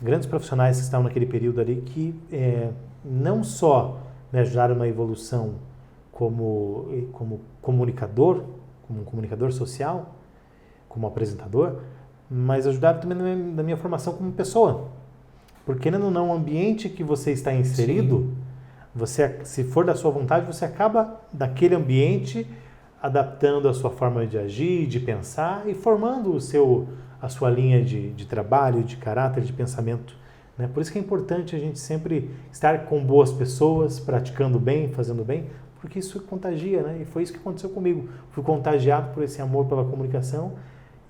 Grandes profissionais que estavam naquele período ali que não só me ajudaram na evolução como comunicador, como um comunicador social, como apresentador, mas ajudaram também na minha formação como pessoa. Porque no ambiente que você está inserido, você, se for da sua vontade, você acaba naquele ambiente adaptando a sua forma de agir, de pensar e formando a sua linha de trabalho, de caráter, de pensamento. Né? Por isso que é importante a gente sempre estar com boas pessoas, praticando bem, fazendo bem, porque isso contagia, né? E foi isso que aconteceu comigo. Fui contagiado por esse amor pela comunicação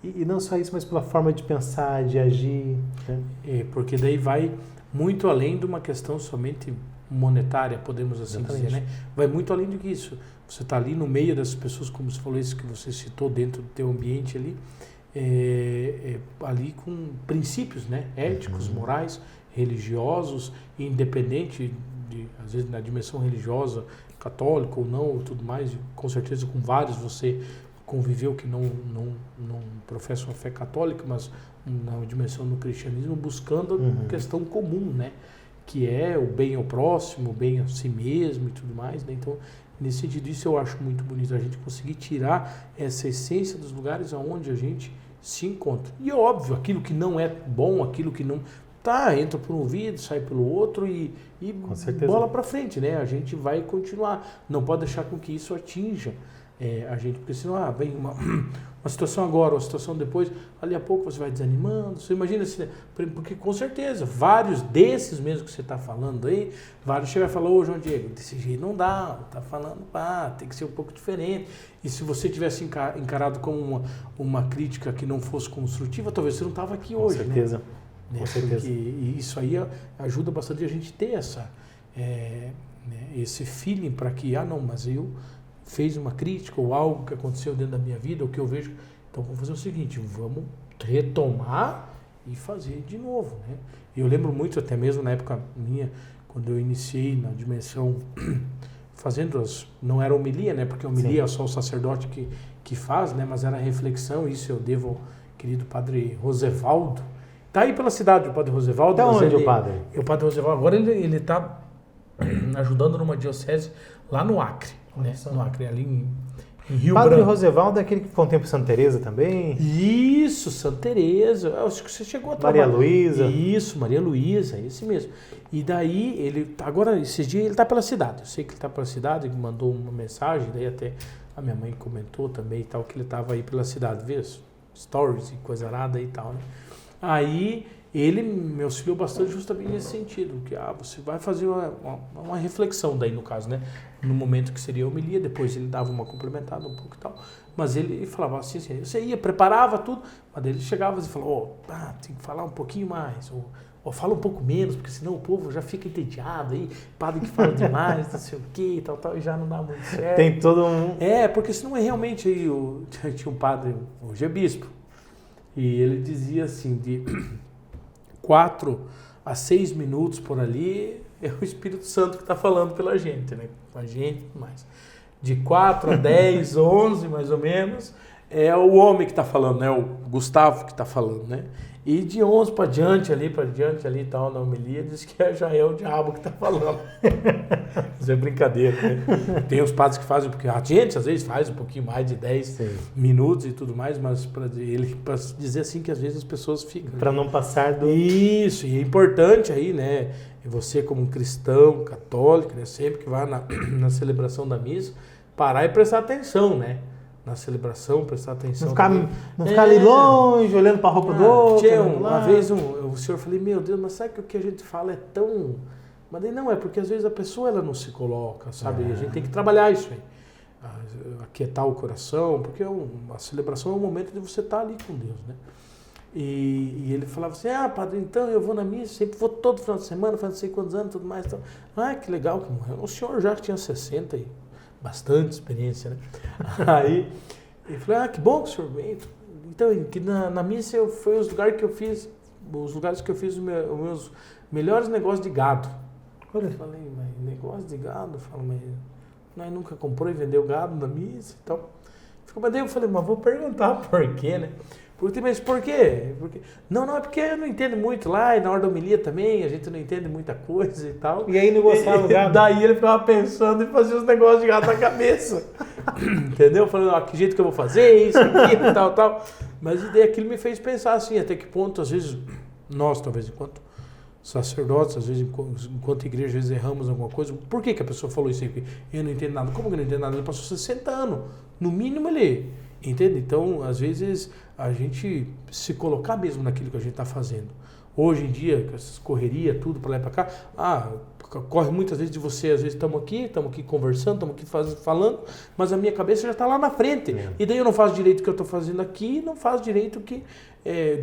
e não só isso, mas pela forma de pensar, de agir. Né? Porque daí vai muito além de uma questão somente monetária, podemos assim dizer, né? Vai muito além do que isso. Você está ali no meio das pessoas, como você falou, isso que você citou dentro do teu ambiente ali, ali com princípios, né? Éticos, morais, religiosos, independente de, às vezes, na dimensão religiosa, católica ou não, tudo mais, com certeza com vários você conviveu que não professam a fé católica, mas na dimensão do cristianismo, buscando a questão comum, né? Que é o bem ao próximo, o bem a si mesmo e tudo mais, né? Então, nesse sentido, isso eu acho muito bonito, a gente conseguir tirar essa essência dos lugares onde a gente se encontra. E óbvio, aquilo que não é bom, aquilo que não... entra por um ouvido, sai pelo outro e bola para frente, né? A gente vai continuar. Não pode deixar com que isso atinja a gente, porque senão vem uma situação agora, uma situação depois, ali a pouco você vai desanimando. Você imagina, porque com certeza, vários desses mesmo que você está falando aí, vários chegam e falam, ô João Diego, desse jeito não dá, tá falando, tem que ser um pouco diferente. E se você tivesse encarado como uma crítica que não fosse construtiva, talvez você não estava aqui hoje, né? Com certeza. Com certeza. E isso aí ajuda bastante a gente ter esse feeling para que, mas eu fiz uma crítica ou algo que aconteceu dentro da minha vida, ou que eu vejo, então vamos fazer o seguinte, vamos retomar e fazer de novo, né? Eu lembro muito, até mesmo na época minha, quando eu iniciei na dimensão, fazendo não era homilia, né? Porque homilia é só o sacerdote que faz, né? Mas era reflexão, isso eu devo ao querido padre Rosevaldo. Tá aí pela cidade o padre Rosevaldo. Tá onde o padre? O padre Rosevaldo, agora ele está ajudando numa diocese lá no Acre, né? No Acre, ali em Rio Branco. Padre Rosevaldo é aquele que ficou um tempo em Santa Teresa também? Isso, Santa Teresa. Eu acho que você chegou a trabalhar. Maria Luísa. Isso, Maria Luísa, esse mesmo. E daí, agora, esses dias, ele está pela cidade. Eu sei que ele está pela cidade, ele mandou uma mensagem, daí até a minha mãe comentou também e tal, que ele estava aí pela cidade, viu? Stories e coisa arada e tal, né? Aí ele me auxiliou bastante justamente nesse sentido, que você vai fazer uma reflexão daí no caso, né? No momento que seria a homilia, depois ele dava uma complementada um pouco e tal, mas ele falava assim, você ia, preparava tudo, mas ele chegava e falava, tem que falar um pouquinho mais, ou fala um pouco menos, porque senão o povo já fica entediado aí, padre que fala demais, não sei o que e tal, e já não dá muito certo. Tem todo um... porque senão realmente aí, tinha um padre, hoje é bispo, e ele dizia assim, de 4 a 6 minutos por ali, é o Espírito Santo que está falando pela gente, né? Com a gente e mais. De 4 a 10, 11 mais ou menos, é o homem que está falando, né? O Gustavo que está falando, né? E de 11 para diante ali e tal, na homilia, diz que já é o diabo que está falando. Isso é brincadeira, né? Tem os padres que fazem, porque a gente às vezes faz um pouquinho mais de 10 minutos e tudo mais, mas para dizer assim que às vezes as pessoas ficam... Para não passar do... Isso, e é importante aí, né? Você como um cristão católico, né? Sempre que vai na celebração da missa, parar e prestar atenção, né? Na celebração, prestar atenção. Não ficar ali longe, olhando para a roupa do outro. Uma vez o senhor falei, meu Deus, mas sabe que o que a gente fala é tão... Mas daí não, é porque às vezes a pessoa ela não se coloca, sabe? A gente tem que trabalhar isso aí. Aquietar o coração, porque a celebração é um momento de você estar ali com Deus, né? E ele falava assim, padre, então eu vou na missa, sempre vou todo final de semana, faz não sei quantos anos, tudo mais. Então, que legal que morreu. O senhor já que tinha 60 e bastante experiência, né? Aí ele falou, que bom que o senhor veio. então, que na missa foi os lugares que eu fiz os meus melhores negócios de gado. Eu falei, mas negócio de gado? Eu falo, mas nós nunca comprou e vendeu gado na missa e tal. Mas daí eu falei, mas vou perguntar por quê, né? Mas por quê? Não, é porque eu não entendo muito lá, e na hora da homilia também, a gente não entende muita coisa e tal. E aí não gostava do gado? Daí ele ficava pensando em fazer os negócios de gado na cabeça. Entendeu? Falando, que jeito que eu vou fazer, isso, aquilo e tal. Mas daí aquilo me fez pensar assim, até que ponto, às vezes, nós talvez, enquanto sacerdotes, às vezes, enquanto igreja, às vezes erramos alguma coisa. Por que a pessoa falou isso aí? Eu não entendo nada. Como que eu não entendo nada? Ele passou 60 anos. No mínimo ele... Entende? Então, às vezes, a gente se colocar mesmo naquilo que a gente está fazendo. Hoje em dia, com essas correrias, tudo para lá e para cá, corre muitas vezes de você, às vezes estamos aqui conversando, estamos aqui falando, mas a minha cabeça já está lá na frente. E daí eu não faço direito o que eu estou fazendo aqui, não faço direito o que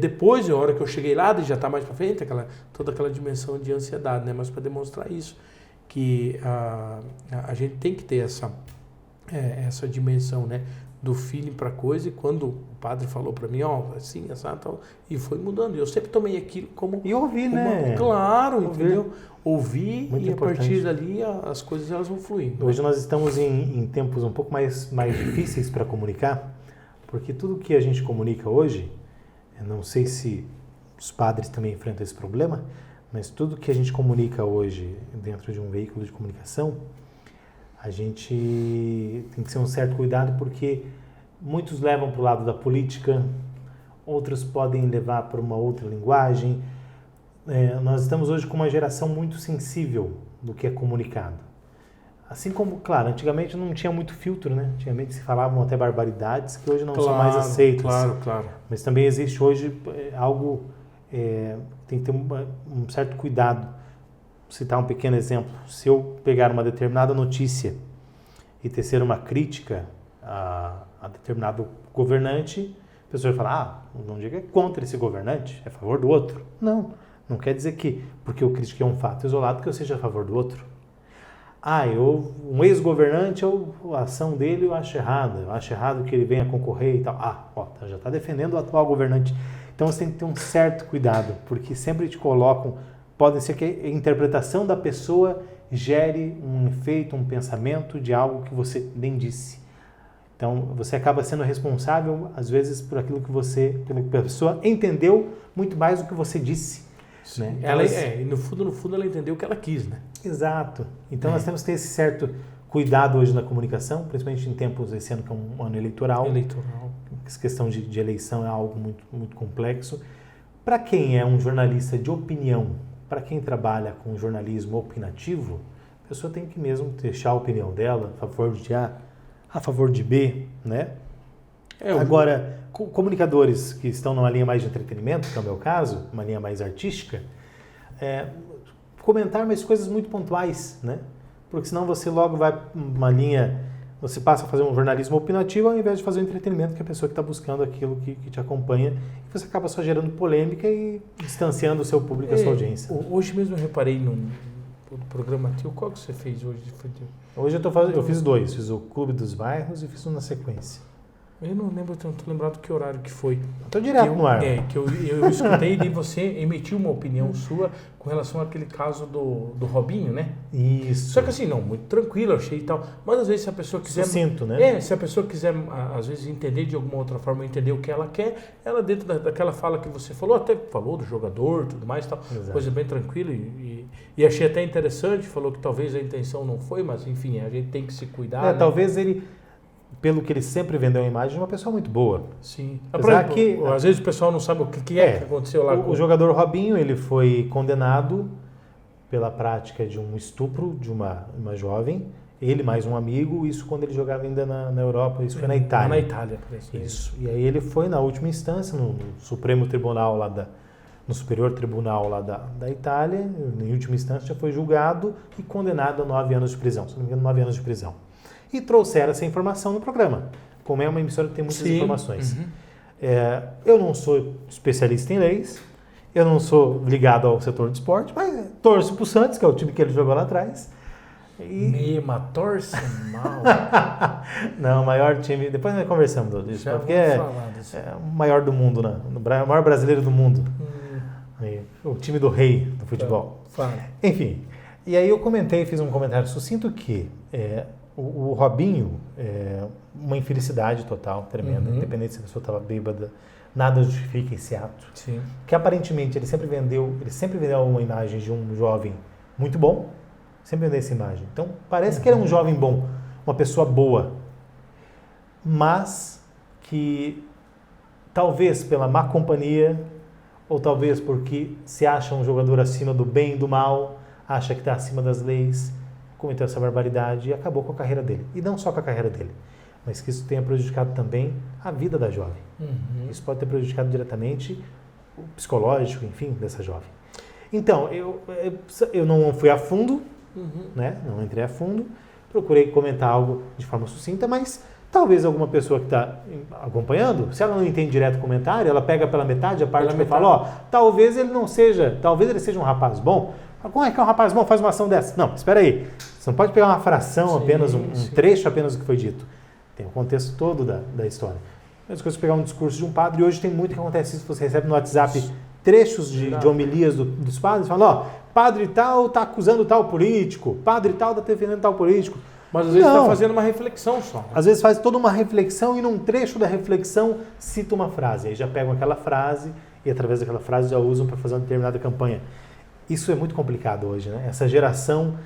depois, na hora que eu cheguei lá, já está mais para frente, toda aquela dimensão de ansiedade, né? Mas para demonstrar isso, que a gente tem que ter essa dimensão, né? Do feeling para coisa, e quando o padre falou para mim, assim, assim, tal, e foi mudando. Eu sempre tomei aquilo como... E ouvir, né? Claro, entendeu? Ouvir muito e importante. A partir dali as coisas elas vão fluindo. Hoje nós estamos em tempos um pouco mais difíceis para comunicar, porque tudo que a gente comunica hoje, eu não sei se os padres também enfrentam esse problema, mas tudo que a gente comunica hoje dentro de um veículo de comunicação, a gente tem que ter um certo cuidado, porque muitos levam para o lado da política, outros podem levar para uma outra linguagem. Nós estamos hoje com uma geração muito sensível do que é comunicado. Assim como, claro, antigamente não tinha muito filtro, né? Antigamente se falavam até barbaridades que hoje não são mais aceitas. Claro. Mas também existe hoje algo, tem que ter um certo cuidado. Vou citar um pequeno exemplo. Se eu pegar uma determinada notícia e tecer uma crítica a determinado governante, a pessoa vai falar, não diga que é contra esse governante, é a favor do outro. Não quer dizer que, porque eu critiquei um fato isolado, que eu seja a favor do outro. Um ex-governante, a ação dele eu acho errada, eu acho errado que ele venha concorrer e tal. Já está defendendo o atual governante. Então você tem que ter um certo cuidado, porque sempre te colocam, pode ser que a interpretação da pessoa gere um efeito, um pensamento de algo que você nem disse. Então, você acaba sendo responsável, às vezes, por aquilo que pela que a pessoa entendeu muito mais do que você disse. Né? E no fundo, ela entendeu o que ela quis, né? Exato. Então, nós temos que ter esse certo cuidado hoje na comunicação, principalmente em tempos, esse ano que é um ano eleitoral. Essa questão de eleição é algo muito, muito complexo. Para quem é um jornalista de opinião, para quem trabalha com jornalismo opinativo, a pessoa tem que mesmo deixar a opinião dela a favor de A, a favor de B, né? Agora, comunicadores que estão numa linha mais de entretenimento, que é o meu caso, uma linha mais artística, comentar mais coisas muito pontuais, né? Porque senão você logo vai uma linha, você passa a fazer um jornalismo opinativo ao invés de fazer um entretenimento, que é a pessoa que está buscando aquilo que te acompanha, e você acaba só gerando polêmica e distanciando o seu público, a sua audiência. Hoje mesmo eu reparei num programa teu, qual que você fez hoje? Hoje eu fiz 2, fiz o Clube dos Bairros e fiz um na sequência. Eu não lembro, não estou lembrado que horário que foi. Estou direto no ar. Que eu escutei e você emitiu uma opinião sua com relação àquele caso do Robinho, né? Isso. Só que assim, não, muito tranquilo, achei e tal. Mas às vezes se a pessoa quiser... Sucinto, né? Se a pessoa quiser, às vezes, entender de alguma outra forma, entender o que ela quer, ela dentro daquela fala que você falou, até falou do jogador, tudo mais e tal. Exato. Coisa bem tranquila e achei até interessante, falou que talvez a intenção não foi, mas enfim, a gente tem que se cuidar. Né? Talvez ele... Pelo que ele sempre vendeu a imagem de uma pessoa muito boa. Sim. Às vezes o pessoal não sabe o que aconteceu lá. O jogador Robinho, ele foi condenado pela prática de um estupro de uma jovem, ele mais um amigo, isso quando ele jogava ainda na Europa, isso foi na Itália. Na Itália, parece. Isso. E aí ele foi na última instância, no Supremo Tribunal no Superior Tribunal lá da Itália, em última instância já foi julgado e condenado a 9 anos de prisão, se não me engano, 9 anos de prisão. E trouxeram essa informação no programa. Como é uma emissora que tem muitas informações. Uhum. Eu não sou especialista em leis, eu não sou ligado ao setor de esporte, mas torço para o Santos, que é o time que ele jogou lá atrás. Mema, torce mal. Não, o maior time... Depois nós conversamos disso. Já porque vamos é falar disso. o maior do mundo, né? O maior brasileiro do mundo. Aí, o time do rei do futebol. Fala. Enfim, e aí eu fiz um comentário sucinto que o Robinho uma infelicidade total, tremenda, independente se a pessoa estava bêbada, nada justifica esse ato. Sim. Que aparentemente ele sempre vendeu uma imagem de um jovem muito bom, sempre vendeu essa imagem. Então parece que ele é um jovem bom, uma pessoa boa, mas que talvez pela má companhia, ou talvez porque se acha um jogador acima do bem e do mal, acha que está acima das leis, cometeu essa barbaridade e acabou com a carreira dele. E não só com a carreira dele, mas que isso tenha prejudicado também a vida da jovem. Isso pode ter prejudicado diretamente o psicológico, enfim, dessa jovem. Então, eu não fui a fundo, né? Não entrei a fundo, procurei comentar algo de forma sucinta, mas talvez alguma pessoa que está acompanhando, se ela não entende direto o comentário, ela pega pela metade a parte que eu falo, talvez ele seja um rapaz bom. Como é que é um rapaz bom faz uma ação dessa? Não, espera aí. Você não pode pegar uma fração apenas, um trecho apenas do que foi dito. Tem o contexto todo da história. Mesma coisa que pegar um discurso de um padre, e hoje tem muito que acontece isso, você recebe no WhatsApp trechos de homilias dos padres, falando, padre tal está acusando tal político, padre tal está defendendo tal político. Mas às vezes está fazendo uma reflexão só. Às vezes faz toda uma reflexão e num trecho da reflexão cita uma frase. Aí já pegam aquela frase e através daquela frase já usam para fazer uma determinada campanha. Isso é muito complicado hoje, né? Essa geração,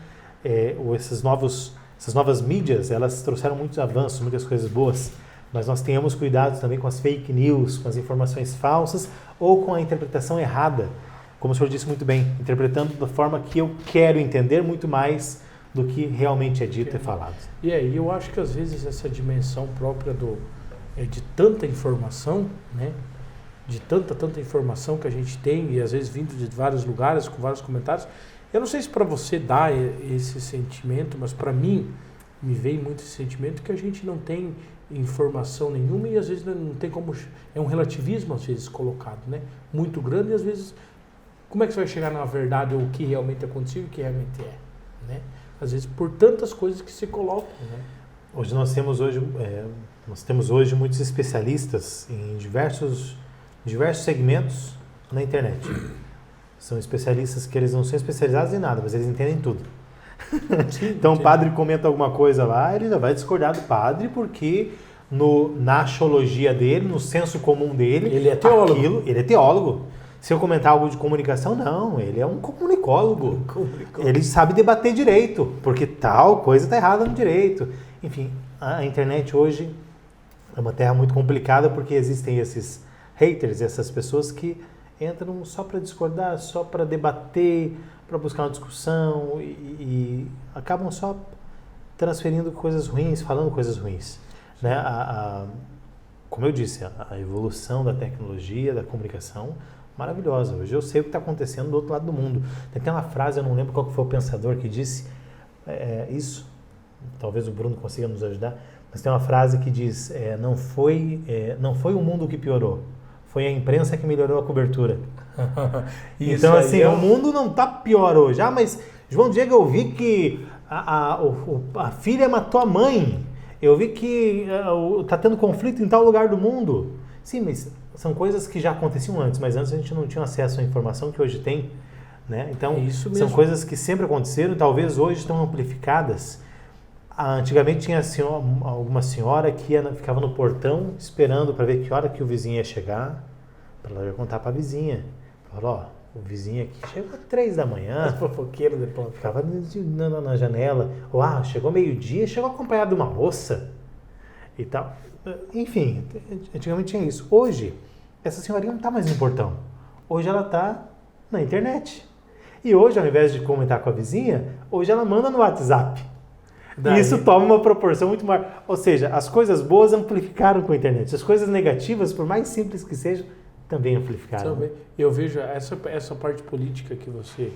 ou essas novas mídias, elas trouxeram muitos avanços, muitas coisas boas, mas nós tenhamos cuidado também com as fake news, com as informações falsas ou com a interpretação errada. Como o senhor disse muito bem, interpretando da forma que eu quero entender muito mais do que realmente é dito e falado. E aí eu acho que às vezes essa dimensão própria de tanta informação, né? De tanta informação que a gente tem e às vezes vindo de vários lugares, com vários comentários. Eu não sei se para você dá esse sentimento, mas para mim me vem muito esse sentimento que a gente não tem informação nenhuma e às vezes não tem como... É um relativismo às vezes colocado, né? Muito grande e às vezes... Como é que você vai chegar na verdade ou o que realmente aconteceu e o que realmente é, né? Às vezes por tantas coisas que se colocam, né? Hoje nós temos hoje muitos especialistas em diversos segmentos na internet. São especialistas que eles não são especializados em nada, mas eles entendem tudo. Então o padre comenta alguma coisa lá, ele já vai discordar do padre porque na axologia dele, no senso comum dele, ele é teólogo. Ele é teólogo. Se eu comentar algo de comunicação, não, ele é um comunicólogo. Ele sabe debater direito, porque tal coisa está errada no direito. Enfim, a internet hoje é uma terra muito complicada porque existem esses haters, essas pessoas que entram só para discordar, só para debater, para buscar uma discussão e acabam só transferindo coisas ruins, falando coisas ruins. Né? Como eu disse, a evolução da tecnologia, da comunicação, maravilhosa. Hoje eu sei o que está acontecendo do outro lado do mundo. Tem uma frase, eu não lembro qual que foi o pensador que disse isso, talvez o Bruno consiga nos ajudar, mas tem uma frase que diz, não foi o mundo que piorou, foi a imprensa que melhorou a cobertura. Então, assim, o mundo não está pior hoje. Mas, João Diego, eu vi que a filha matou a mãe. Eu vi que está tendo conflito em tal lugar do mundo. Sim, mas são coisas que já aconteciam antes, mas antes a gente não tinha acesso à informação que hoje tem. Né? Então, são coisas que sempre aconteceram e talvez hoje estão amplificadas. Antigamente tinha alguma senhora que ficava no portão esperando para ver que hora que o vizinho ia chegar, para ela contar para a vizinha. Falou, o vizinho aqui chegou às 3 da manhã. Fofoqueiro depois. Ficava na janela. Ou, chegou meio-dia, chegou acompanhado de uma moça e tal. Enfim, antigamente tinha isso. Hoje, essa senhorinha não está mais no portão. Hoje ela está na internet. E hoje, ao invés de comentar com a vizinha, hoje ela manda no WhatsApp. E isso toma uma proporção muito maior. Ou seja, as coisas boas amplificaram com a internet. As coisas negativas, por mais simples que sejam, também amplificaram. Também. Eu vejo essa parte política que você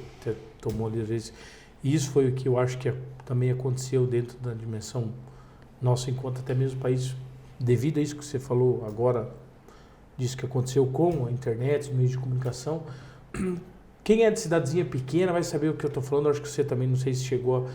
tomou ali às vezes. E isso foi o que eu acho que também aconteceu dentro da dimensão nossa, enquanto até mesmo país, devido a isso que você falou agora, disso que aconteceu com a internet, os meios de comunicação. Quem é de cidadezinha pequena vai saber o que eu estou falando. Eu acho que você também, não sei se chegou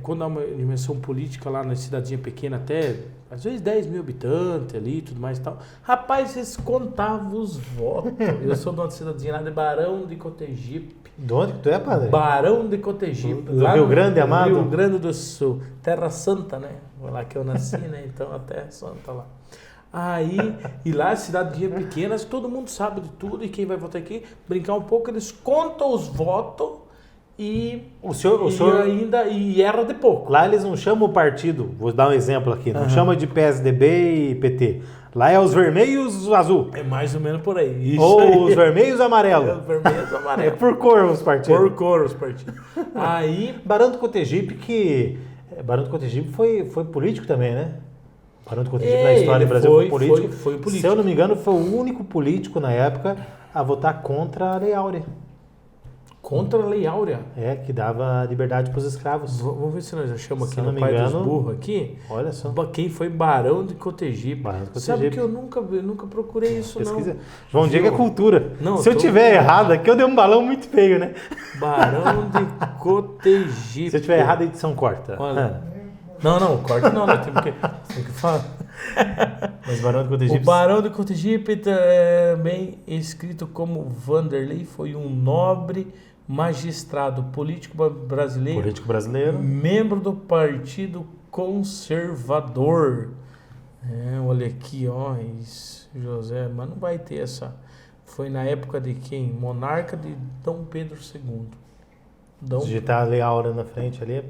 quando há uma dimensão política lá na cidadezinha pequena, até às vezes 10 mil habitantes ali e tudo mais e tal, rapaz, eles contavam os votos. Eu sou de uma cidadezinha lá de Barão de Cotegipe. De onde que tu é, padre? Barão de Cotegipe. Do Rio Grande, amado? Rio Grande do Sul. Terra Santa, né? Lá que eu nasci, né? Então a Terra Santa lá. Aí, e lá, cidadezinha pequenas, todo mundo sabe de tudo, e quem vai votar aqui, brincar um pouco, eles contam os votos e ainda erra de pouco. Lá eles não chamam o partido, vou dar um exemplo aqui, não chama de PSDB e PT. Lá é os vermelhos e azul. É mais ou menos por aí. Isso ou aí. Os vermelhos e amarelo. Os vermelhos e amarelo. É por cor os partidos. Por cor os partidos. Aí... Barão do Cotegipe, Barão do Cotegipe foi político também, né? Barão do Cotegipe na história do Brasil foi político. Foi político. Se eu não me engano, foi o único político na época a votar contra a Lei Áurea. Contra a Lei Áurea? Que dava liberdade para os escravos. Vamos ver se nós achamos aqui no Pai dos Burros aqui. Olha só. Quem foi Barão de Cotegipe. Sabe que eu nunca procurei isso, pesquisa. não. João Diego é cultura. Não, se eu tiver errado aqui, eu dei um balão muito feio, né? Barão de Cotegipe. Se eu tiver errado, a edição corta. Olha. Não, corta não, nós temos que falar. Mas Barão de Cotegipe... O Barão de Cotegipe, também escrito como Vanderlei, foi um nobre magistrado político brasileiro, membro do Partido Conservador. Olha aqui, ó, José, mas não vai ter essa. Foi na época de quem? Monarca de Dom Pedro II. Digitar a Lei Áurea na frente ali.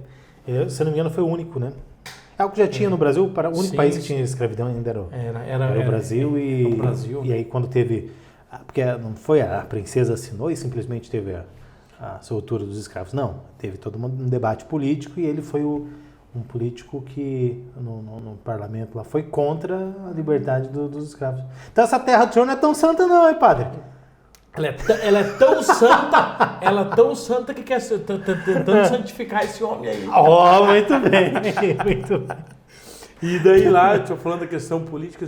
Se não me engano, foi o único, né? É algo que já tinha no Brasil, o único país que tinha escravidão ainda era o Brasil. O Brasil. E aí quando teve... Porque não foi a princesa assinou e simplesmente teve a soltura dos escravos. Não, teve todo um debate político e ele foi um político que no parlamento lá foi contra a liberdade dos escravos. Então essa terra do senhor não é tão santa não, hein, padre? Ela é tão santa que quer tentando santificar esse homem aí. Oh, muito bem, muito bem. E daí lá, estou falando da questão política.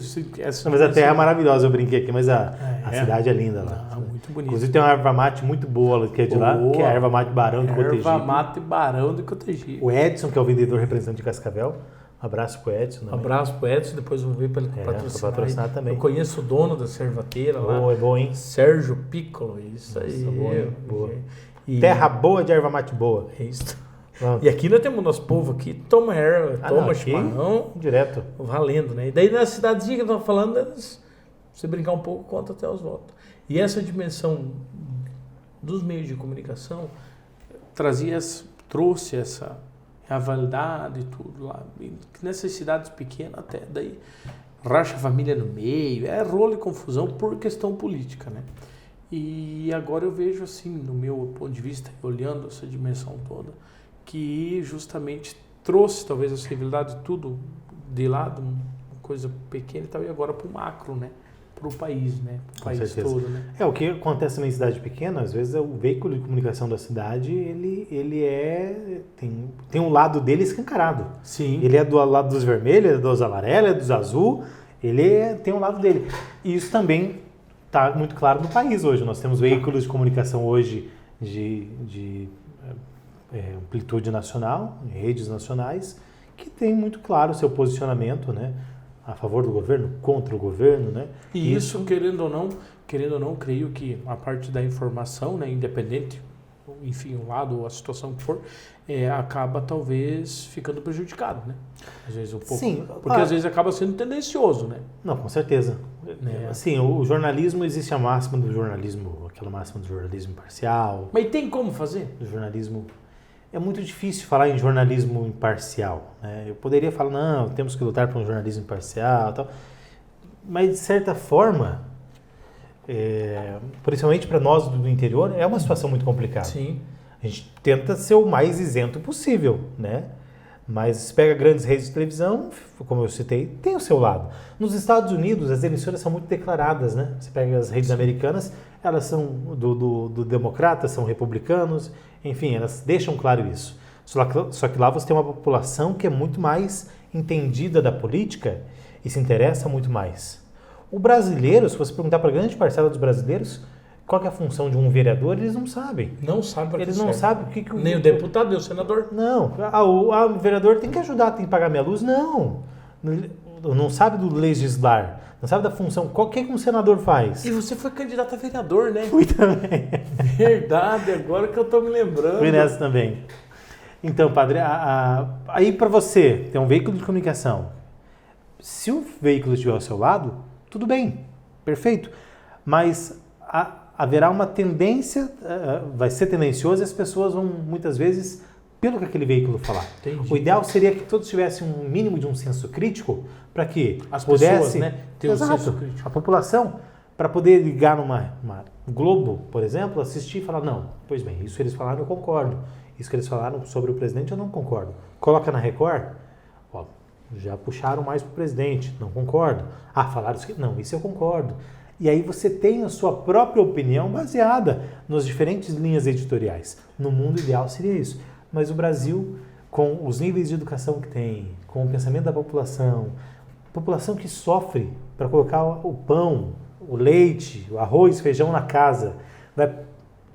Mas a terra é maravilhosa, eu brinquei aqui, mas a cidade é linda lá. Muito bonita. Inclusive tem uma erva mate muito boa que é de lá, que é a erva mate Barão de Cotegipe. Erva mate Barão de Cotegipe. O Edson, que é o vendedor representante de Cascavel. Um abraço pro Edson. Um abraço pro Edson, depois vamos ver para ele patrocinar também. Eu conheço o dono da servateira lá. É bom, hein? Sérgio Piccolo, isso aí. Boa. Terra boa de erva mate boa. É isso. E aqui nós temos nosso povo aqui, toma erva, toma chimarrão. Direto. Valendo, né? E daí na cidadezinha que eu estava falando, você brincar um pouco, conta até os votos. E essa dimensão dos meios de comunicação trouxe essa rivalidade e tudo lá. E nessas cidades pequenas até, daí racha a família no meio, rolo e confusão por questão política, né? E agora eu vejo assim, no meu ponto de vista, olhando essa dimensão toda, que justamente trouxe talvez essa rivalidade tudo de lado, uma coisa pequena e tal, e agora para o macro, né? Para o país, né? Para o país todo, né? O que acontece em cidade pequena, às vezes o veículo de comunicação da cidade, ele tem um lado dele escancarado. Sim. Ele é do lado dos vermelhos, é dos amarelos, é dos azul, tem um lado dele. E isso também está muito claro no país hoje. Nós temos veículos de comunicação hoje de amplitude nacional, redes nacionais, que tem muito claro o seu posicionamento, né? A favor do governo, contra o governo, né? E isso, querendo ou não, creio que a parte da informação, né, independente, enfim, o lado ou a situação que for, acaba talvez ficando prejudicado, né? Às vezes um pouco. Sim. Porque às vezes acaba sendo tendencioso, né? Não, com certeza. Assim, o jornalismo, existe a máxima do jornalismo, aquela máxima do jornalismo imparcial. Mas tem como fazer? O jornalismo... É muito difícil falar em jornalismo imparcial, né? Eu poderia falar, não, temos que lutar por um jornalismo imparcial e tal. Mas, de certa forma, principalmente para nós do interior, é uma situação muito complicada. Sim. A gente tenta ser o mais isento possível, né? Mas se pega grandes redes de televisão, como eu citei, tem o seu lado. Nos Estados Unidos, as emissoras são muito declaradas, né? Você pega as redes americanas, elas são do democratas, são republicanos, enfim, elas deixam claro isso. Só que lá você tem uma população que é muito mais entendida da política e se interessa muito mais. O brasileiro, se você perguntar para a grande parcela dos brasileiros, qual que é a função de um vereador, eles não sabem. Não sabem para que Eles não sabem o que nem o deputado, nem o senador. Não, o vereador tem que ajudar, tem que pagar minha luz. Não sabe do legislar, não sabe da função. O que um senador faz? E você foi candidato a vereador, né? Fui também. Verdade, agora que eu tô me lembrando. Fui nessa também. Então, padre, aí para você ter um veículo de comunicação, se o veículo estiver ao seu lado, tudo bem, perfeito. Mas haverá uma tendência, vai ser tendencioso e as pessoas vão, muitas vezes, pelo que aquele veículo falar. Entendi. O ideal seria que todos tivessem um mínimo de um senso crítico para que as pudesse, pessoas, né, ter um senso crítico. A população, para poder ligar numa Globo, por exemplo, assistir e falar, não, pois bem, isso que eles falaram eu concordo. Isso que eles falaram sobre o presidente eu não concordo. Coloca na Record, ó, já puxaram mais para o presidente, não concordo. Falaram isso aqui, não, isso eu concordo. E aí você tem a sua própria opinião baseada nas diferentes linhas editoriais. No mundo ideal seria isso. Mas o Brasil, com os níveis de educação que tem, com o pensamento da população que sofre para colocar o pão, o leite, o arroz, feijão na casa, vai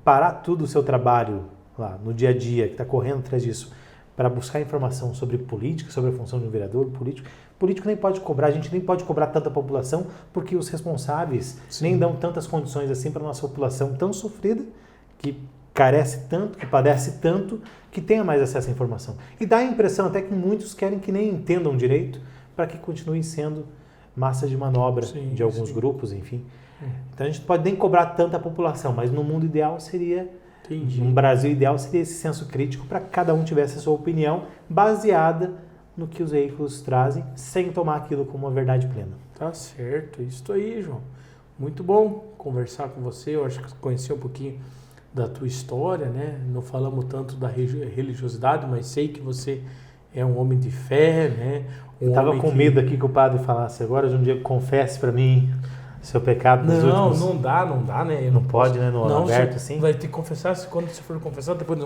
parar tudo o seu trabalho lá no dia a dia, que está correndo atrás disso, para buscar informação sobre política, sobre a função de um vereador político. Político nem pode cobrar, a gente nem pode cobrar tanta população, porque os responsáveis nem dão tantas condições assim para a nossa população tão sofrida, que carece tanto, que padece tanto, que tenha mais acesso à informação. E dá a impressão até que muitos querem que nem entendam direito, para que continue sendo massa de manobra de alguns grupos, enfim. Então a gente não pode nem cobrar tanta população, mas no mundo ideal seria... No Brasil ideal seria esse senso crítico para que cada um tivesse a sua opinião baseada no que os veículos trazem, sem tomar aquilo como uma verdade plena. Tá certo, isso aí, João. Muito bom conversar com você, eu acho que conhecer um pouquinho da tua história, né? Não falamos tanto da religiosidade, mas sei que você é um homem de fé, né? Eu estava com medo aqui que o padre falasse agora, de um dia confesse para mim seu pecado nos últimos... Não dá, né? Não pode, né? No aberto, assim? Vai ter que confessar, quando você for confessar, depois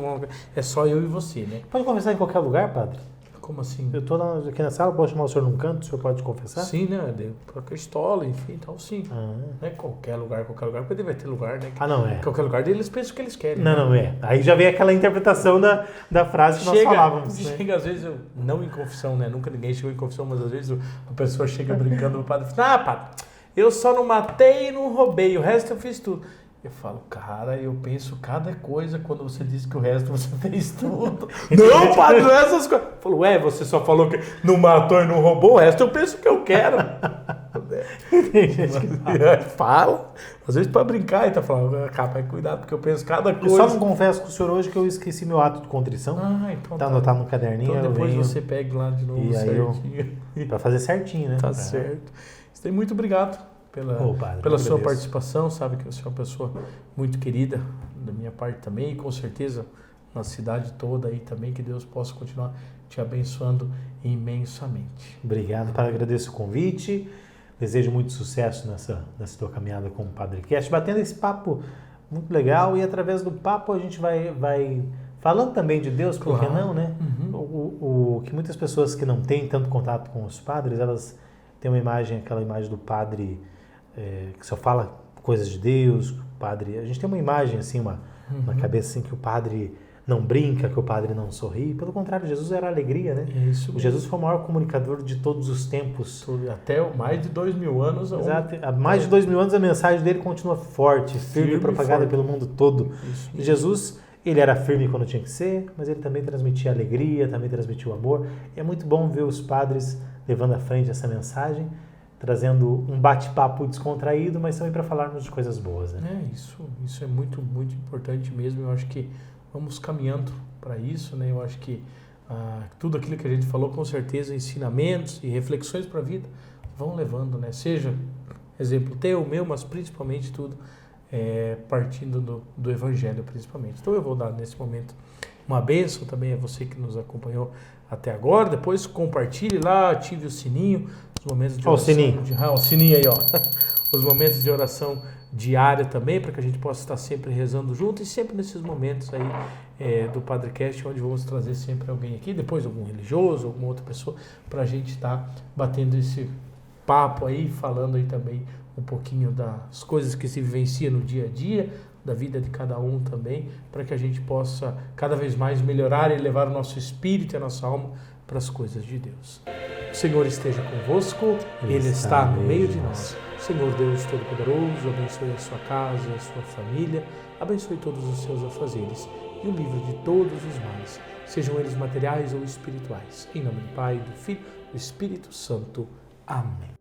é só eu e você, né? Pode confessar em qualquer lugar, padre? Como assim? Eu estou aqui na sala, posso chamar o senhor num canto, o senhor pode confessar? Sim, né? Para Cristola, enfim, então sim. Não é qualquer lugar, porque ele vai ter lugar, né? Não é. Qualquer lugar eles pensam o que eles querem. Não é. Aí já vem aquela interpretação da frase que nós falávamos. Chega às vezes, não em confissão, né? Nunca ninguém chegou em confissão, mas às vezes a pessoa chega brincando, o padre fala, padre, eu só não matei e não roubei, o resto eu fiz tudo. Eu falo, cara, eu penso cada coisa quando você diz que o resto você fez tudo. Não, padre, não é essas coisas. Eu falo, você só falou que não matou e não roubou, o resto eu penso que eu quero. Fala, às vezes pra brincar, e tá falando, capaz, cuidado, porque eu penso cada coisa. Eu só não confesso com o senhor hoje que eu esqueci meu ato de contrição. Então tá anotado no caderninho. Então depois você pega lá de novo e certinho. Pra fazer certinho, né? Tá certo. Muito obrigado pela sua participação, sabe que você é uma pessoa muito querida da minha parte também, e com certeza na cidade toda aí também, que Deus possa continuar te abençoando imensamente. Obrigado, padre, agradeço o convite, desejo muito sucesso nessa tua caminhada com o Padre Cast, batendo esse papo muito legal, e através do papo a gente vai falando também de Deus, por que não, né? O que muitas pessoas que não têm tanto contato com os padres, elas têm aquela imagem do padre que só fala coisas de Deus, o padre... A gente tem uma imagem assim, na cabeça assim, que o padre não brinca, que o padre não sorri. Pelo contrário, Jesus era alegria, né? Isso. Jesus foi o maior comunicador de todos os tempos. Até mais de 2000 anos. Exato. Há mais de 2000 anos a mensagem dele continua forte, firme e propagada pelo mundo todo. E Jesus, ele era firme quando tinha que ser, mas ele também transmitia alegria, também transmitia o amor. E é muito bom ver os padres levando à frente essa mensagem, trazendo um bate-papo descontraído, mas também para falarmos de coisas boas, né? Isso é muito, muito importante mesmo. Eu acho que vamos caminhando para isso, né? Eu acho que tudo aquilo que a gente falou, com certeza, ensinamentos e reflexões para a vida vão levando, né? Seja exemplo teu, meu, mas principalmente tudo partindo do Evangelho, principalmente. Então eu vou dar nesse momento uma bênção também a você que nos acompanhou até agora. Depois compartilhe lá, ative o sininho, os momentos de oração. O sininho aí, ó. Os momentos de oração diária também, para que a gente possa estar sempre rezando junto, e sempre nesses momentos aí do PadreCast, onde vamos trazer sempre alguém aqui, depois algum religioso, alguma outra pessoa, para a gente estar batendo papo aí, falando aí também um pouquinho das coisas que se vivencia no dia a dia, da vida de cada um também, para que a gente possa cada vez mais melhorar e levar o nosso espírito e a nossa alma para as coisas de Deus. O Senhor esteja convosco, Ele está no meio de nós. Senhor Deus Todo-Poderoso, abençoe a sua casa, a sua família, abençoe todos os seus afazeres e o livre de todos os males, sejam eles materiais ou espirituais. Em nome do Pai, do Filho e do Espírito Santo. Amém.